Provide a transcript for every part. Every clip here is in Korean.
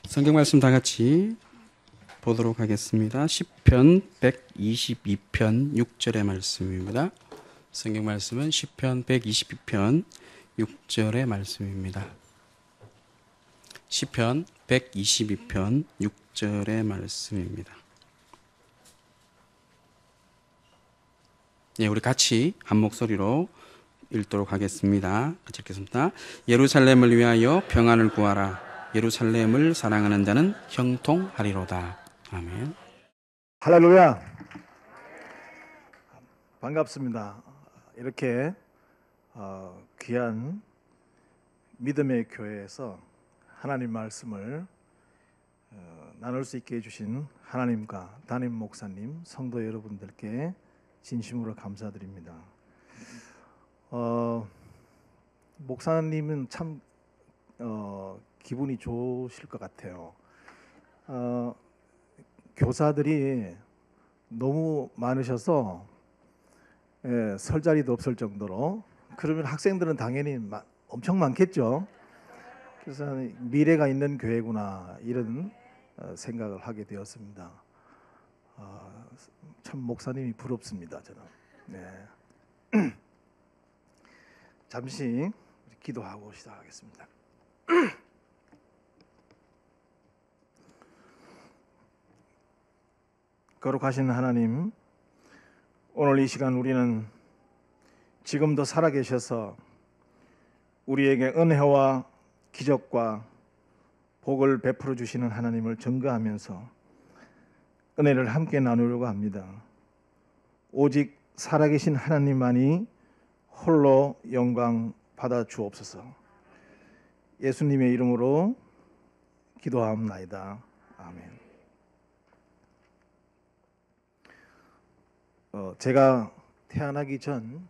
성경 말씀 다 같이 보도록 하겠습니다. 시편 122편 6절의 말씀입니다. 성경 말씀은 시편 122편 6절의 말씀입니다. 시편 122편 6절의 말씀입니다. 예, 우리 같이 한 목소리로 읽도록 하겠습니다. 같이 읽겠습니다. 예루살렘을 위하여 평안을 구하라. 예루살렘을 사랑하는 자는 형통하리로다. 아멘. 할렐루야. 반갑습니다. 이렇게 귀한 믿음의 교회에서 하나님 말씀을 나눌 수 있게 해주신 하나님과 담임 목사님, 성도 여러분들께 진심으로 감사드립니다. 목사님은 참 기분이 좋으실 것 같아요. 교사들이 너무 많으셔서 설 자리도 없을 정도로, 그러면 학생들은 당연히 엄청 많겠죠. 그래서 미래가 있는 교회구나 이런 생각을 하게 되었습니다. 참 목사님이 부럽습니다. 저는. 네. 잠시 기도하고 시작하겠습니다. 거룩하신 하나님, 오늘 이 시간 우리는 지금도 살아계셔서 우리에게 은혜와 기적과 복을 베풀어 주시는 하나님을 증거하면서 은혜를 함께 나누려고 합니다. 오직 살아계신 하나님만이 홀로 영광 받아 주옵소서. 예수님의 이름으로 기도하옵나이다. 아멘. 제가 태어나기 전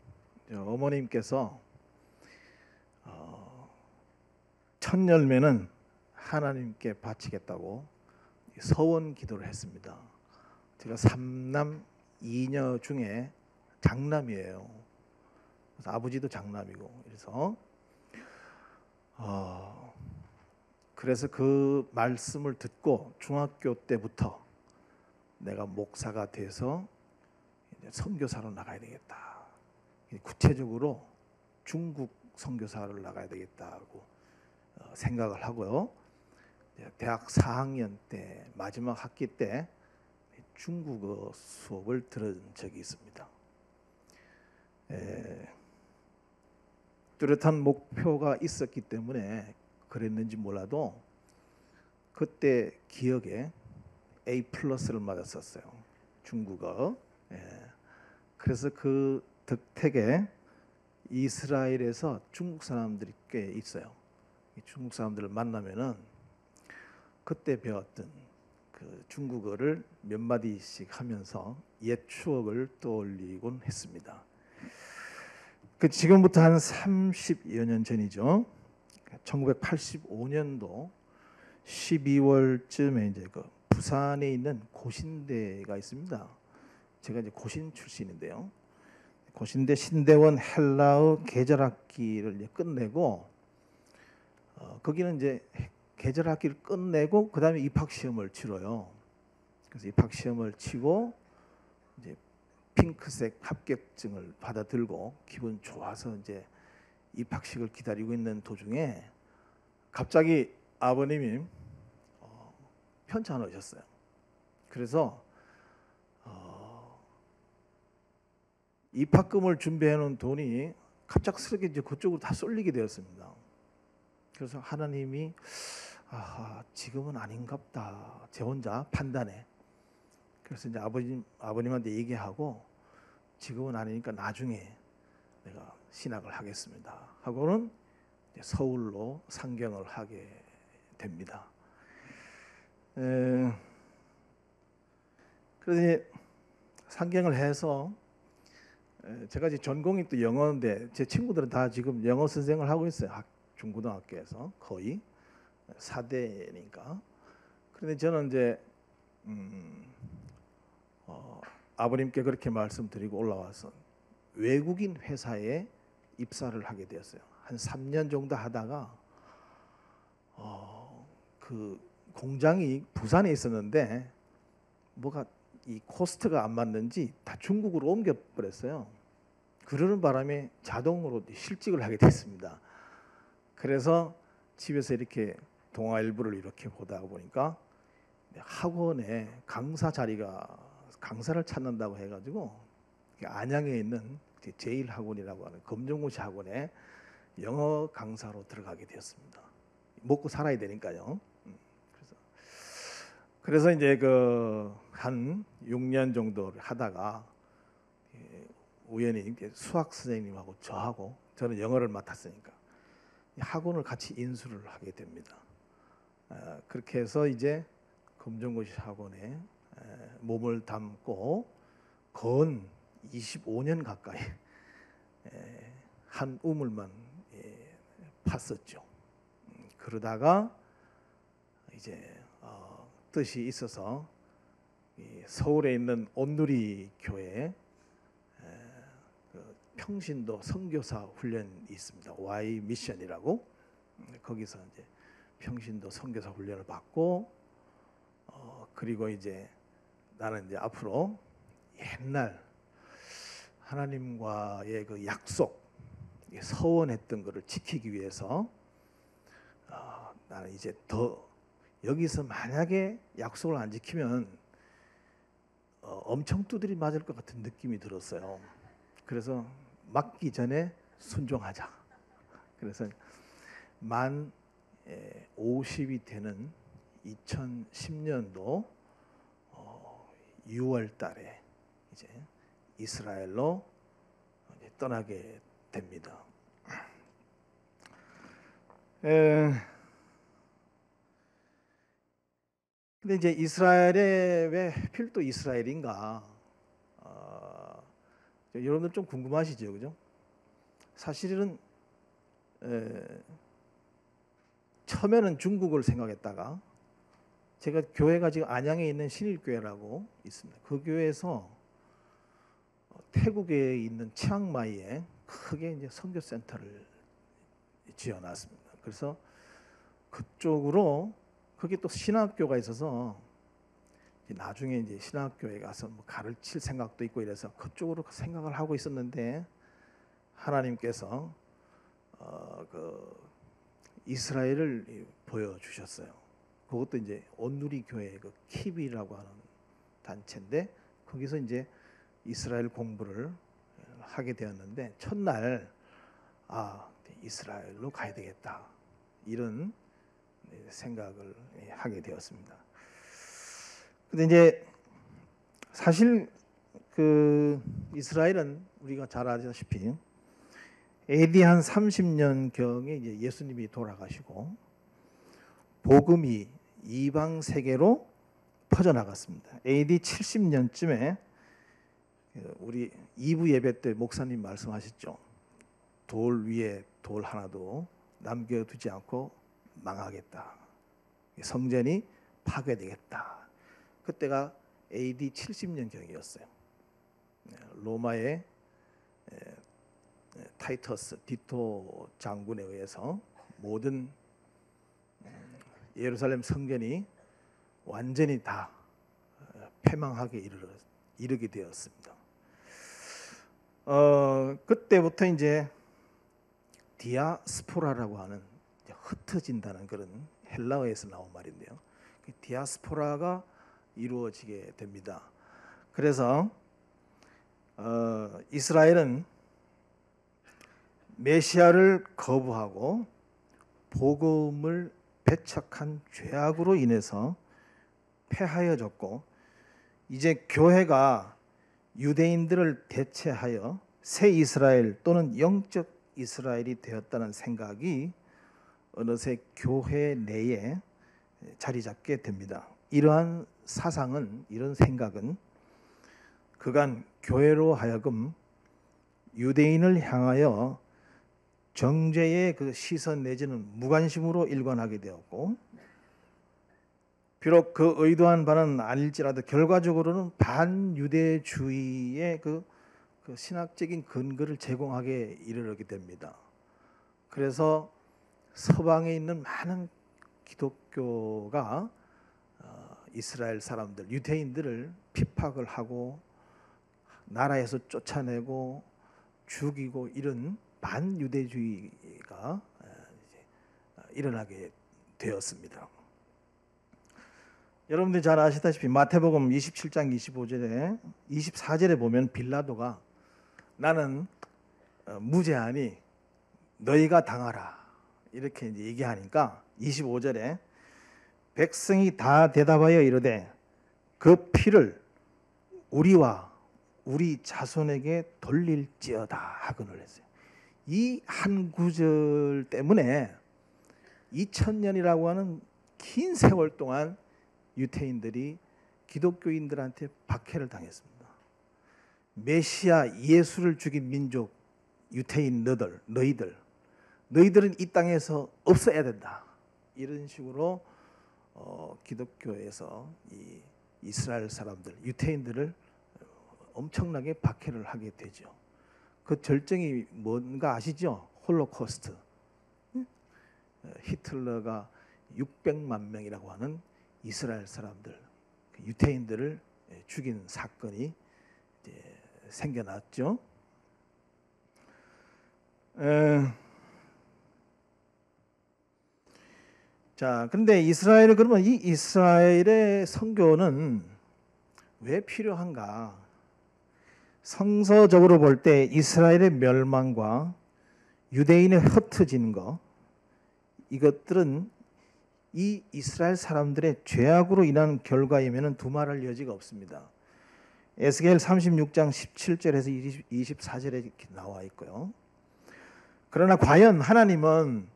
어머님께서 첫 열매는 하나님께 바치겠다고 서원 기도를 했습니다. 제가 3남 2녀 중에 장남이에요. 그래서 아버지도 장남이고, 그래서 그 말씀을 듣고 중학교 때부터 내가 목사가 돼서 선교사로 나가야 되겠다. 구체적으로 중국 선교사를 나가야 되겠다고 생각을 하고요. 대학 4학년 때 마지막 학기 때 중국어 수업을 들은 적이 있습니다. 뚜렷한 목표가 있었기 때문에 그랬는지 몰라도 그때 기억에 A+를 맞았었어요. 중국어. 그래서 그 덕택에 이스라엘에서 중국 사람들이 꽤 있어요. 중국 사람들을 만나면은 그때 배웠던 그 중국어를 몇 마디씩 하면서 옛 추억을 떠올리곤 했습니다. 그 지금부터 한 30여 년 전이죠. 1985년도 12월쯤에 이제 그 부산에 있는 고신대가 있습니다. 제가 이제 고신 출신인데요. 고신대 신대원 헬라어 계절학기를 이제 끝내고, 거기는 이제 계절학기를 끝내고 그 다음에 입학시험을 치러요. 그래서 입학시험을 치고 이제 핑크색 합격증을 받아들고 기분 좋아서 이제 입학식을 기다리고 있는 도중에 갑자기 아버님이 편찮아 오셨어요. 그래서 입학금을 준비해 놓은 돈이 갑작스럽게 이제 그쪽으로 다 쏠리게 되었습니다. 그래서 하나님이 지금은 아닌갑다, 제 혼자 판단해. 그래서 이제 아버님한테 얘기하고, 지금은 아니니까 나중에 내가 신학을 하겠습니다 하고는 이제 서울로 상경을 하게 됩니다. 그래서 이제 상경을 해서, 제가 이제 전공이 또 영어인데 제 친구들은 다 지금 영어 선생을 하고 있어요. 중고등학교에서 거의 4대니까. 그런데 저는 이제 아버님께 그렇게 말씀드리고 올라와서 외국인 회사에 입사를 하게 되었어요. 한 3년 정도 하다가 그 공장이 부산에 있었는데 뭐가 이 코스트가 안 맞는지 다 중국으로 옮겨 버렸어요. 그러는 바람에 자동으로 실직을 하게 됐습니다. 그래서 집에서 이렇게 동아일보를 이렇게 보다 보니까 학원에 강사 자리가 강사를 찾는다고 해가지고 안양에 있는 제1학원이라고 하는 검정고시 학원에 영어 강사로 들어가게 되었습니다. 먹고 살아야 되니까요. 그래서 이제 그 한 6년 정도를 하다가 우연히 수학 선생님하고 저하고 저는 영어를 맡았으니까 학원을 같이 인수를 하게 됩니다. 그렇게 해서 이제 검정고시 학원에 몸을 담고 건 25년 가까이 한 우물만 팠었죠. 그러다가 이제 뜻이 있어서 서울에 있는 온누리 교회에 평신도 선교사 훈련이 있습니다. Y 미션이라고 거기서 이제 평신도 선교사 훈련을 받고 그리고 이제 나는 이제 앞으로 옛날 하나님과의 그 약속 서원했던 것을 지키기 위해서 나는 이제 더 여기서 만약에 약속을 안 지키면 엄청 두드리 맞을 것 같은 느낌이 들었어요. 그래서 맞기 전에 순종하자. 그래서 만 50이 되는 2010년도 6월 달에 이제 이스라엘로 이제 떠나게 됩니다. 근데 이제 이스라엘에 왜 하필 또 이스라엘인가? 여러분들 좀 궁금하시죠, 그죠? 사실은 처음에는 중국을 생각했다가 제가 교회가 지금 안양에 있는 신일교회라고 있습니다. 그 교회에서 태국에 있는 치앙마이에 크게 이제 선교센터를 지어놨습니다. 그래서 그쪽으로 거기 또 신학교가 있어서 나중에 이제 신학교에 가서 뭐 가르칠 생각도 있고 이래서 그쪽으로 생각을 하고 있었는데 하나님께서 그 이스라엘을 보여주셨어요. 그것도 이제 온누리 교회 그 킵이라고 하는 단체인데 거기서 이제 이스라엘 공부를 하게 되었는데 첫날 이스라엘로 가야 되겠다 이런 생각을 하게 되었습니다. 근데 이제 사실 그 이스라엘은 우리가 잘 아시다시피 AD 한 30년 경에 이제 예수님이 돌아가시고 복음이 이방 세계로 퍼져나갔습니다. AD 70년쯤에 우리 2부 예배 때 목사님 말씀하셨죠. 돌 위에 돌 하나도 남겨두지 않고 망하겠다. 성전이 파괴되겠다. 그때가 AD 70년 경이었어요. 로마의 타이터스 디토 장군에 의해서 모든 예루살렘 성전이 완전히 다 패망하게 이르게 되었습니다. 그때부터 이제 디아스포라라고 하는 흩어진다는 그런 헬라어에서 나온 말인데요. 그 디아스포라가 이루어지게 됩니다. 그래서 이스라엘은 메시아를 거부하고 복음을 배척한 죄악으로 인해서 패하여졌고 이제 교회가 유대인들을 대체하여 새 이스라엘 또는 영적 이스라엘이 되었다는 생각이 어느새 교회 내에 자리 잡게 됩니다. 이러한 사상은 이런 생각은 그간 교회로 하여금 유대인을 향하여 정죄의 그 시선 내지는 무관심으로 일관하게 되었고 비록 그 의도한 바는 아닐지라도 결과적으로는 반유대주의의 그 신학적인 근거를 제공하게 이르게 됩니다. 그래서 서방에 있는 많은 기독교가 이스라엘 사람들, 유대인들을 핍박을 하고 나라에서 쫓아내고 죽이고 이런 반유대주의가 일어나게 되었습니다. 여러분들 잘 아시다시피 마태복음 27장 25절에 24절에 보면 빌라도가 나는 무죄하니 너희가 당하라 이렇게 이제 얘기하니까 25절에 백성이 다 대답하여 이르되 그 피를 우리와 우리 자손에게 돌릴지어다 하거늘 했어요. 이 한 구절 때문에 2000년이라고 하는 긴 세월 동안 유태인들이 기독교인들한테 박해를 당했습니다. 메시아 예수를 죽인 민족 유태인 너희들은 이 땅에서 없어야 된다. 이런 식으로 기독교에서 이 이스라엘 사람들, 유태인들을 엄청나게 박해를 하게 되죠. 그 절정이 뭔가 아시죠? 홀로코스트. 히틀러가 600만 명이라고 하는 이스라엘 사람들, 유태인들을 죽인 사건이 생겨났죠. 자, 근데 그러면 이 이스라엘의 선교는 왜 필요한가? 성서적으로 볼 때 이스라엘의 멸망과 유대인의 흩어지는 것, 이것들은 이 이스라엘 사람들의 죄악으로 인한 결과이면 두말할 여지가 없습니다. 에스겔 36장 17절에서 24절에 이렇게 나와 있고요. 그러나 과연 하나님은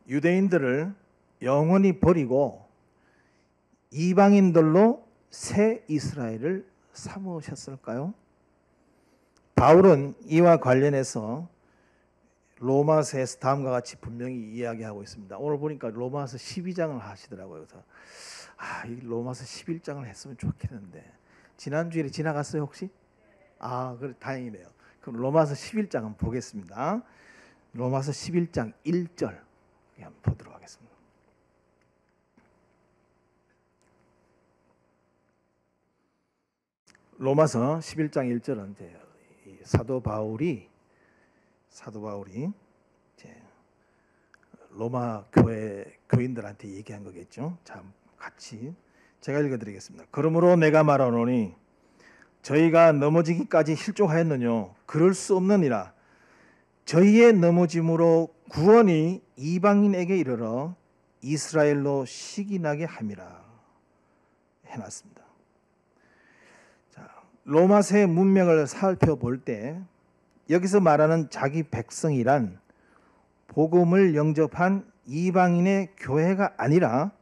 유대인들을 영원히 버리고 이방인들로 새 이스라엘을 삼으셨을까요? 바울은 이와 관련해서 로마서에서 다음과 같이 분명히 이야기하고 있습니다. 오늘 보니까 로마서 12장을 하시더라고요. 그래서 이 로마서 11장을 했으면 좋겠는데 지난주에 지나갔어요 혹시? 그래 다행이네요. 그럼 로마서 11장 한번 보겠습니다. 로마서 11장 1절 한번 보도록 하겠습니다. 로마서 11장 1절은 이제 사도 바울이 이제 로마 교회 교인들한테 얘기한 거겠죠. 자, 같이 제가 읽어드리겠습니다. 그러므로 내가 말하노니 저희가 넘어지기까지 실족하였느뇨? 그럴 수 없느니라. 저희의 넘어짐으로 구원이 이방인에게 이르러 이스라엘로 시기나게 함이라 해놨습니다. 자, 로마서의 문맥을 살펴볼 때 여기서 말하는 자기 백성이란 복음을 영접한 이방인의 교회가 아니라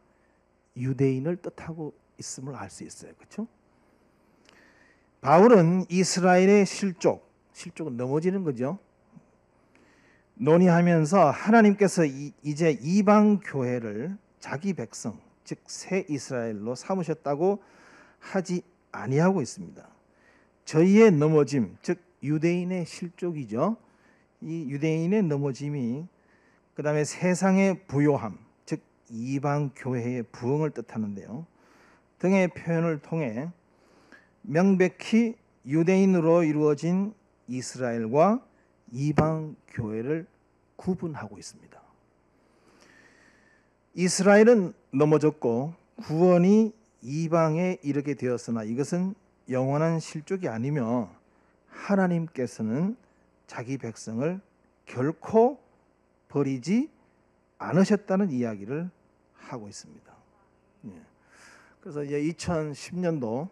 유대인을 뜻하고 있음을 알 수 있어요. 그렇죠? 바울은 이스라엘의 실족은 넘어지는 거죠. 논의하면서 하나님께서 이제 이방 교회를 자기 백성, 즉 새 이스라엘로 삼으셨다고 하지 아니하고 있습니다. 저희의 넘어짐, 즉 유대인의 실족이죠. 이 유대인의 넘어짐이 그 다음에 세상의 부요함, 즉 이방 교회의 부흥을 뜻하는데요. 등의 표현을 통해 명백히 유대인으로 이루어진 이스라엘과 이방 교회를 구분하고 있습니다. 이스라엘은 넘어졌고 구원이 이방에 이르게 되었으나 이것은 영원한 실족이 아니며 하나님께서는 자기 백성을 결코 버리지 않으셨다는 이야기를 하고 있습니다. 그래서 이제 2010년도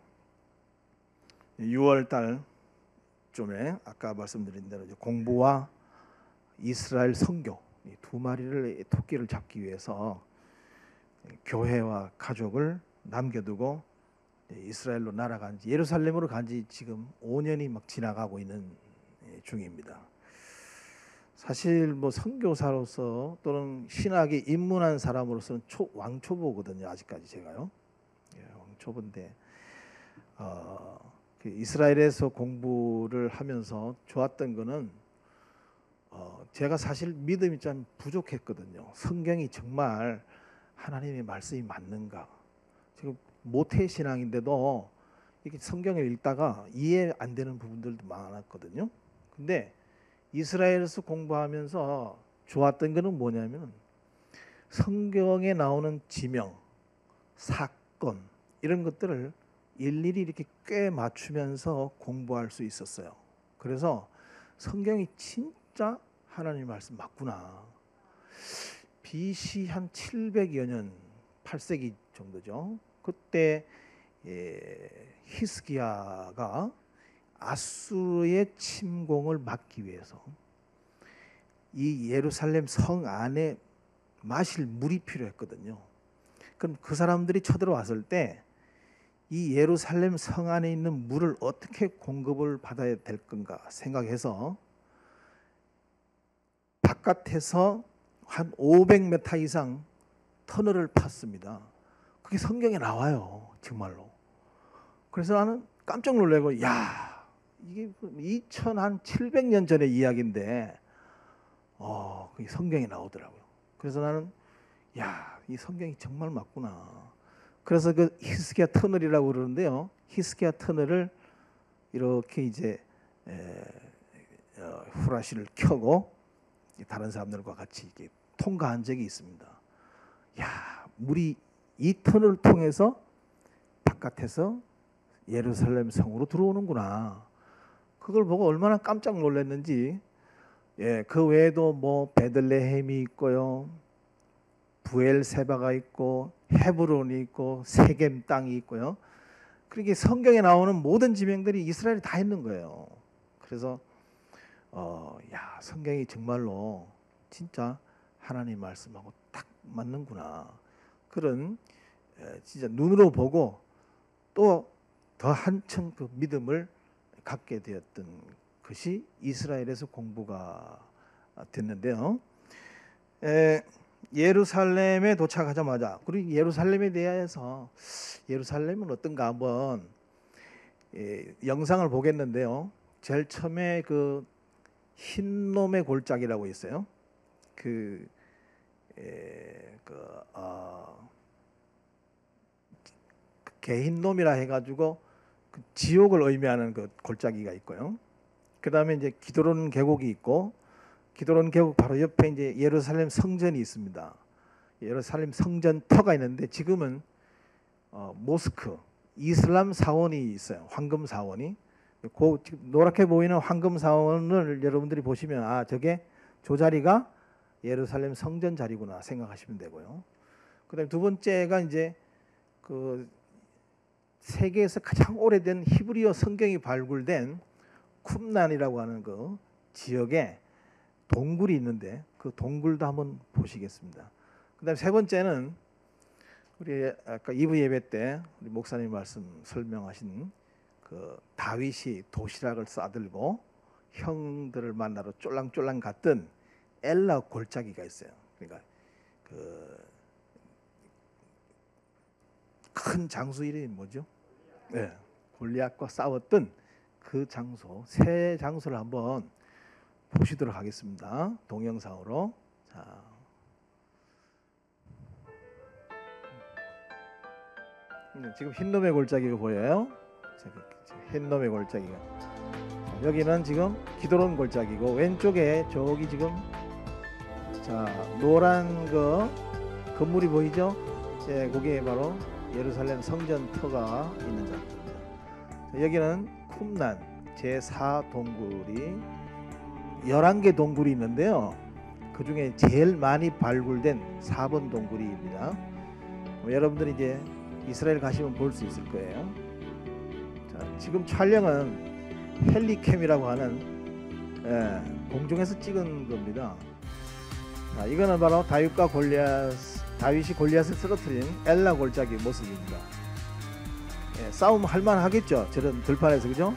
6월 달쯤에 아까 말씀드린 대로 공부와 이스라엘 선교 두 마리를 토끼를 잡기 위해서 교회와 가족을 남겨두고 이스라엘로 날아간 지 예루살렘으로 간 지 지금 5년이 막 지나가고 있는 중입니다. 사실 뭐 선교사로서 또는 신학에 입문한 사람으로서는 왕초보거든요. 아직까지 제가요. 왕초보인데 그 이스라엘에서 공부를 하면서 좋았던 거는 제가 사실 믿음이 좀 부족했거든요. 성경이 정말 하나님의 말씀이 맞는가? 지금 모태 신앙인데도 이렇게 성경을 읽다가 이해 안 되는 부분들도 많았거든요. 근데 이스라엘에서 공부하면서 좋았던 거는 뭐냐면 성경에 나오는 지명, 사건 이런 것들을 일일이 이렇게 꽤 맞추면서 공부할 수 있었어요. 그래서 성경이 진짜 하나님의 말씀 맞구나. BC 한 700여 년, 8세기 정도죠. 그때 히스기야가 아수르의 침공을 막기 위해서 이 예루살렘 성 안에 마실 물이 필요했거든요. 그럼 그 사람들이 쳐들어왔을 때 이 예루살렘 성 안에 있는 물을 어떻게 공급을 받아야 될 건가 생각해서 바깥에서 한 500m 이상 터널을 팠습니다. 그게 성경에 나와요, 정말로. 그래서 나는 깜짝 놀래고, 야, 이게 2700년 전의 이야기인데, 그게 성경에 나오더라고요. 그래서 나는, 야, 이 성경이 정말 맞구나. 그래서 그 히스기야 터널이라고 그러는데요. 히스기야 터널을 이렇게 이제 후라시를 켜고 다른 사람들과 같이 이렇게 통과한 적이 있습니다. 야, 물이 이 터널을 통해서 바깥에서 예루살렘 성으로 들어오는구나. 그걸 보고 얼마나 깜짝 놀랐는지. 그 외에도 뭐 베들레헴이 있고요, 부엘세바가 있고 헤브론이 있고 세겜 땅이 있고요. 그렇게 성경에 나오는 모든 지명들이 이스라엘이 다 있는 거예요. 그래서 야, 성경이 정말로 진짜 하나님 말씀하고 딱 맞는구나. 그런 진짜 눈으로 보고 또 더 한층 그 믿음을 갖게 되었던 것이 이스라엘에서 공부가 됐는데요. 예루살렘에 도착하자마자, 그리고 예루살렘에 대해서 예루살렘은 어떤가 한번 영상을 보겠는데요. 제일 처음에 그 흰놈의 골짜기라고 있어요. 개흰놈이라 해가지고 그 지옥을 의미하는 그 골짜기가 있고요. 그 다음에 이제 기드론 계곡이 있고, 기드론 계곡 바로 옆에 이제 예루살렘 성전이 있습니다. 예루살렘 성전터가 있는데 지금은 모스크, 이슬람 사원이 있어요. 황금 사원이. 그 노랗게 보이는 황금 사원을 여러분들이 보시면 저게 저 자리가 예루살렘 성전 자리구나 생각하시면 되고요. 그다음에 두 번째가 이제 그 세계에서 가장 오래된 히브리어 성경이 발굴된 쿰난이라고 하는 그 지역에 동굴이 있는데 그 동굴도 한번 보시겠습니다. 그다음에 세 번째는 우리 아까 2부 예배 때 우리 목사님 말씀 설명하신 그 다윗이 도시락을 싸들고 형들을 만나러 쫄랑쫄랑 갔던 엘라 골짜기가 있어요. 그러니까 그 큰 장수 이름이 뭐죠? 골리앗과 싸웠던 그 장소, 세 장소를 한번 보시도록 하겠습니다. 동영상으로. 자, 지금 흰놈의 골짜기가 보여요. 흰놈의 골짜기가. 여기는 지금 기드론 골짜기고, 왼쪽에 저기 지금 노란 그 건물이 보이죠? 거기에 바로 예루살렘 성전터가 있는 장소입니다. 여기는 쿰난 제4동굴이 11개 동굴이 있는데요. 그 중에 제일 많이 발굴된 4번 동굴입니다. 여러분들이 이제 이스라엘 가시면 볼 수 있을 거예요. 자, 지금 촬영은 헬리캠이라고 하는 공중에서 찍은 겁니다. 자, 이거는 바로 다윗이 골리앗을 쓰러뜨린 엘라 골짜기 모습입니다. 싸움 할만 하겠죠, 저런 들판에서, 그죠?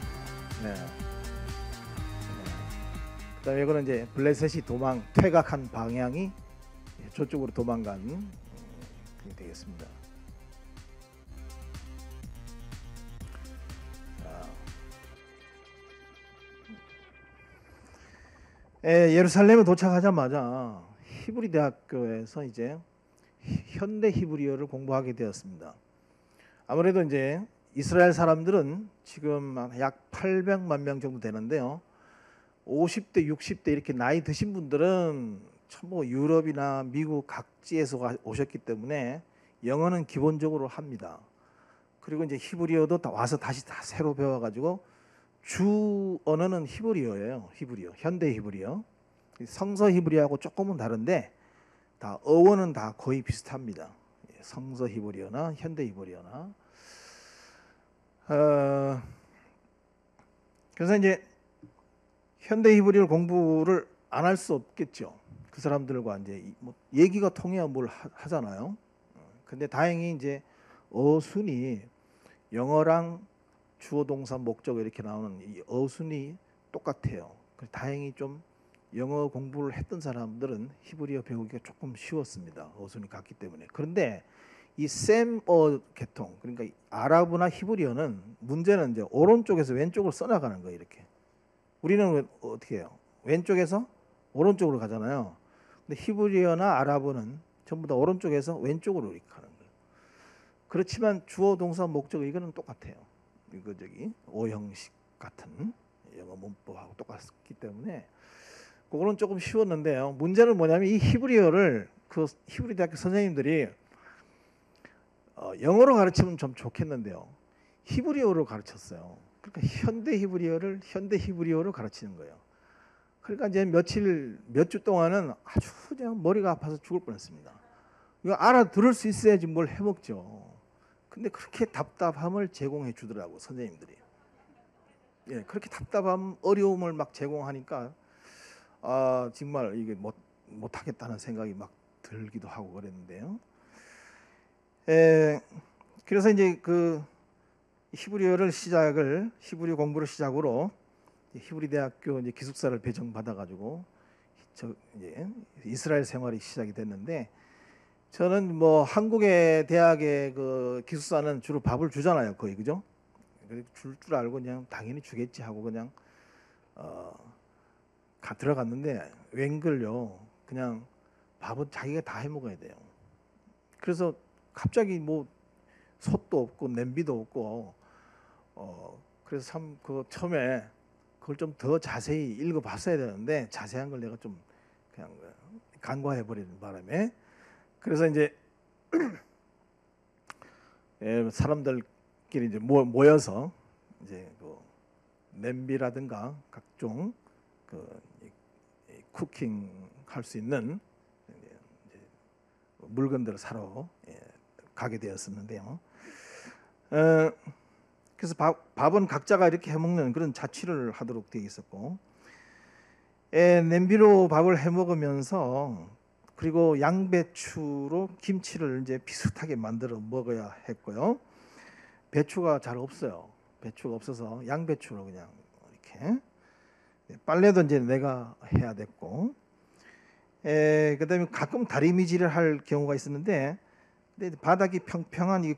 그다음에 이거는 이제 블레셋이 퇴각한 방향이 저쪽으로 도망간 그게 되겠습니다. 예루살렘에 도착하자마자 히브리 대학교에서 이제 현대 히브리어를 공부하게 되었습니다. 아무래도 이제 이스라엘 사람들은 지금 약 800만 명 정도 되는데요. 50대, 60대 이렇게 나이 드신 분들은 전부 유럽이나 미국 각지에서 오셨기 때문에 영어는 기본적으로 합니다. 그리고 이제 히브리어도 와서 다시 다 새로 배워가지고 주 언어는 히브리어예요. 히브리어, 현대 히브리어. 성서 히브리어하고 조금은 다른데 다 어원은 다 거의 비슷합니다. 성서 히브리어나 현대 히브리어나. 그래서 이제 현대 히브리어 공부를 안 할 수 없겠죠. 그 사람들과 이제 뭐 얘기가 통해야 뭘 하잖아요. 근데 다행히 이제 어순이 영어랑 주어 동사 목적 이렇게 나오는 이 어순이 똑같아요. 다행히 좀 영어 공부를 했던 사람들은 히브리어 배우기가 조금 쉬웠습니다. 어순이 같기 때문에. 그런데 이 셈어 계통, 그러니까 아랍어나 히브리어는 문제는 이제 오른쪽에서 왼쪽으로 써나가는 거예요. 이렇게. 우리는 어떻게 해요? 왼쪽에서 오른쪽으로 가잖아요. 근데 히브리어나 아랍어는 전부 다 오른쪽에서 왼쪽으로 이렇게 가는 거예요. 그렇지만 주어 동사 목적 이거는 똑같아요. 이거 저기 오형식 같은 영어 문법하고 똑같기 때문에 그거는 조금 쉬웠는데요. 문제는 뭐냐면 이 히브리어를 그 히브리 대학교 선생님들이 영어로 가르치면 좀 좋겠는데요. 히브리어로 가르쳤어요. 그러니까 현대 히브리어를 현대 히브리어로 가르치는 거예요. 그러니까 이제 몇 주 동안은 아주 그냥 머리가 아파서 죽을 뻔했습니다. 이거 알아들을 수 있어야지 뭘 해먹죠. 근데 그렇게 답답함을 제공해 주더라고 선생님들이. 예, 그렇게 답답함, 어려움을 막 제공하니까 정말 이게 못하겠다는 생각이 막 들기도 하고 그랬는데요. 그래서 이제 그 히브리어 공부를 시작으로 히브리 대학교 이제 기숙사를 배정받아 가지고 이제 이스라엘 생활이 시작이 됐는데 저는 뭐 한국의 대학의 그 기숙사는 주로 밥을 주잖아요, 거의 그죠? 줄 알고 그냥 당연히 주겠지 하고 그냥 들어갔는데 웬걸요, 그냥 밥은 자기가 다 해 먹어야 돼요. 그래서 갑자기 뭐 솥도 없고 냄비도 없고 그래서 참 그 처음에 그걸 좀 더 자세히 읽어봤어야 되는데 자세한 걸 내가 좀 그냥 간과해 버리는 바람에 그래서 이제 사람들끼리 이제 모여서 이제 그 냄비라든가 각종 그 쿠킹 할 수 있는 이제 물건들을 사러 가게 되었었는데요. 그래서 밥은 각자가 이렇게 해먹는 그런 자취를 하도록 되어 있었고, 냄비로 밥을 해먹으면서 그리고 양배추로 김치를 이제 비슷하게 만들어 먹어야 했고요. 배추가 잘 없어요. 배추가 없어서 양배추로 그냥 이렇게. 빨래도 이제 내가 해야 됐고, 그다음에 가끔 다리미질을 할 경우가 있었는데, 근데 바닥이 평평한 이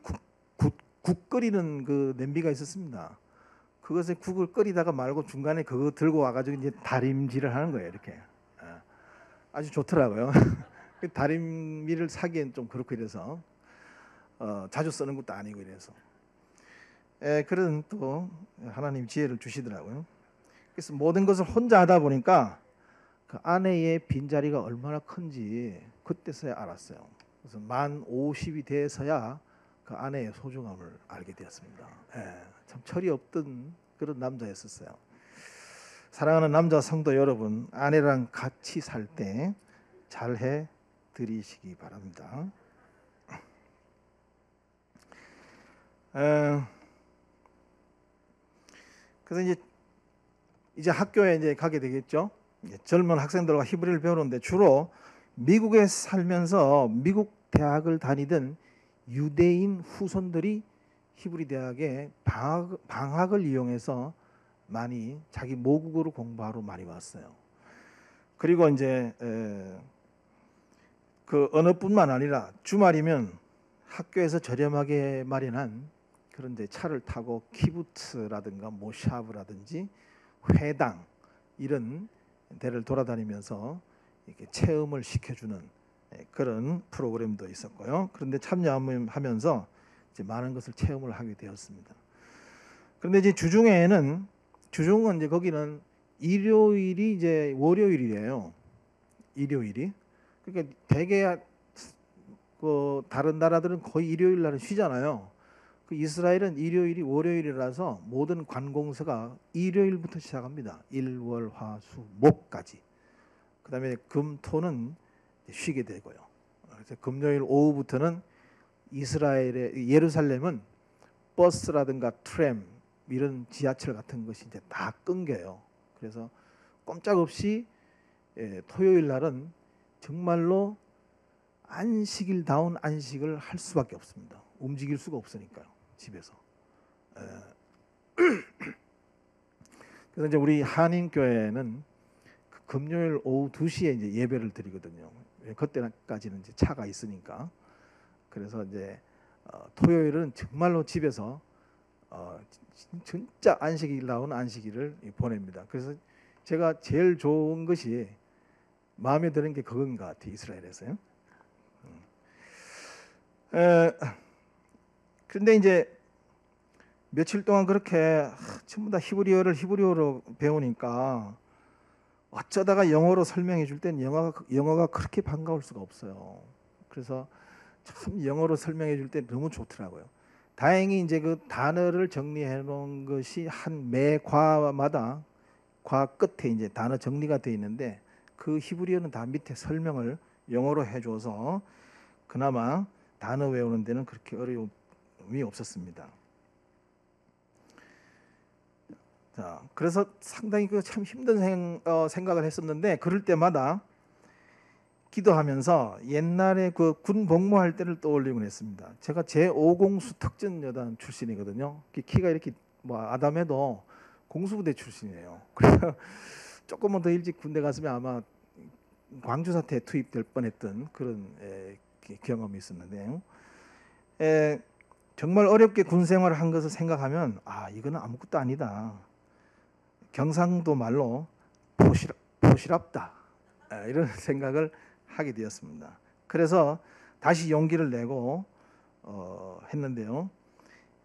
국 끓이는 그 냄비가 있었습니다. 그것에 국을 끓이다가 말고 중간에 그거 들고 와가지고 이제 다림질을 하는 거예요. 이렇게 아주 좋더라고요. 다림미를 사기엔 좀 그렇고 이래서 자주 쓰는 것도 아니고 이래서 그런 또 하나님 지혜를 주시더라고요. 그래서 모든 것을 혼자 하다 보니까 그 아내의 빈자리가 얼마나 큰지 그때서야 알았어요. 그래서 만 50이 돼서야 그 아내의 소중함을 알게 되었습니다. 참 철이 없던 그런 남자였었어요. 사랑하는 남자 성도 여러분, 아내랑 같이 살 때 잘해 드리시기 바랍니다. 그래서 이제 학교에 이제 가게 되겠죠. 젊은 학생들과 히브리를 배우는데 주로 미국에 살면서 미국 대학을 다니던 유대인 후손들이 히브리 대학에 방학을 이용해서 많이 자기 모국어로 공부하러 많이 왔어요. 그리고 이제 그 언어뿐만 아니라 주말이면 학교에서 저렴하게 마련한 그런 이제 차를 타고 키부츠라든가 모샤브라든지 회당 이런 데를 돌아다니면서 이렇게 체험을 시켜주는 그런 프로그램도 있었고요. 그런데 참여하면서 이제 많은 것을 체험을 하게 되었습니다. 그런데 이제 주중은 이제 거기는 일요일이 이제 월요일이에요. 일요일이. 그러니까 대개 그 다른 나라들은 거의 일요일 날은 쉬잖아요. 그 이스라엘은 일요일이 월요일이라서 모든 관공서가 일요일부터 시작합니다. 일, 월, 화, 수, 목까지. 그다음에 금, 토는 쉬게 되고요. 그래서 금요일 오후부터는 이스라엘의 예루살렘은 버스라든가 트램 이런 지하철 같은 것이 이제 다 끊겨요. 그래서 꼼짝없이 토요일 날은 정말로 안식일다운 안식을 할 수밖에 없습니다. 움직일 수가 없으니까요, 집에서. 그래서 이제 우리 한인교회는 그 금요일 오후 2시에 이제 예배를 드리거든요. 그때까지는 이제 차가 있으니까. 그래서 이제 토요일은 정말로 집에서 진짜 안식일다운 안식일을 보냅니다. 그래서 제가 제일 좋은 것이 마음에 드는 게 그건 것 같아요, 이스라엘에서요. 그런데 이제 며칠 동안 그렇게 전부 다 히브리어로 배우니까 어쩌다가 영어로 설명해 줄 땐 영어가 그렇게 반가울 수가 없어요. 그래서 참 영어로 설명해 줄 때 너무 좋더라고요. 다행히 이제 그 단어를 정리해 놓은 것이 한 매 과마다 과 끝에 이제 단어 정리가 되어 있는데 그 히브리어는 다 밑에 설명을 영어로 해줘서 그나마 단어 외우는 데는 그렇게 어려움이 없었습니다. 자, 그래서 상당히 그 참 힘든 생각을 했었는데 그럴 때마다 기도하면서 옛날에 그 군 복무할 때를 떠올리곤 했습니다. 제가 제5공수 특전여단 출신이거든요. 키가 이렇게 뭐 아담해도 공수부대 출신이에요. 그래서 조금만 더 일찍 군대 갔으면 아마 광주 사태에 투입될 뻔했던 그런 경험이 있었는데요. 정말 어렵게 군 생활을 한 것을 생각하면 이거는 아무것도 아니다. 경상도 말로 포시랍다. 이런 생각을 하게 되었습니다. 그래서 다시 용기를 내고 했는데요.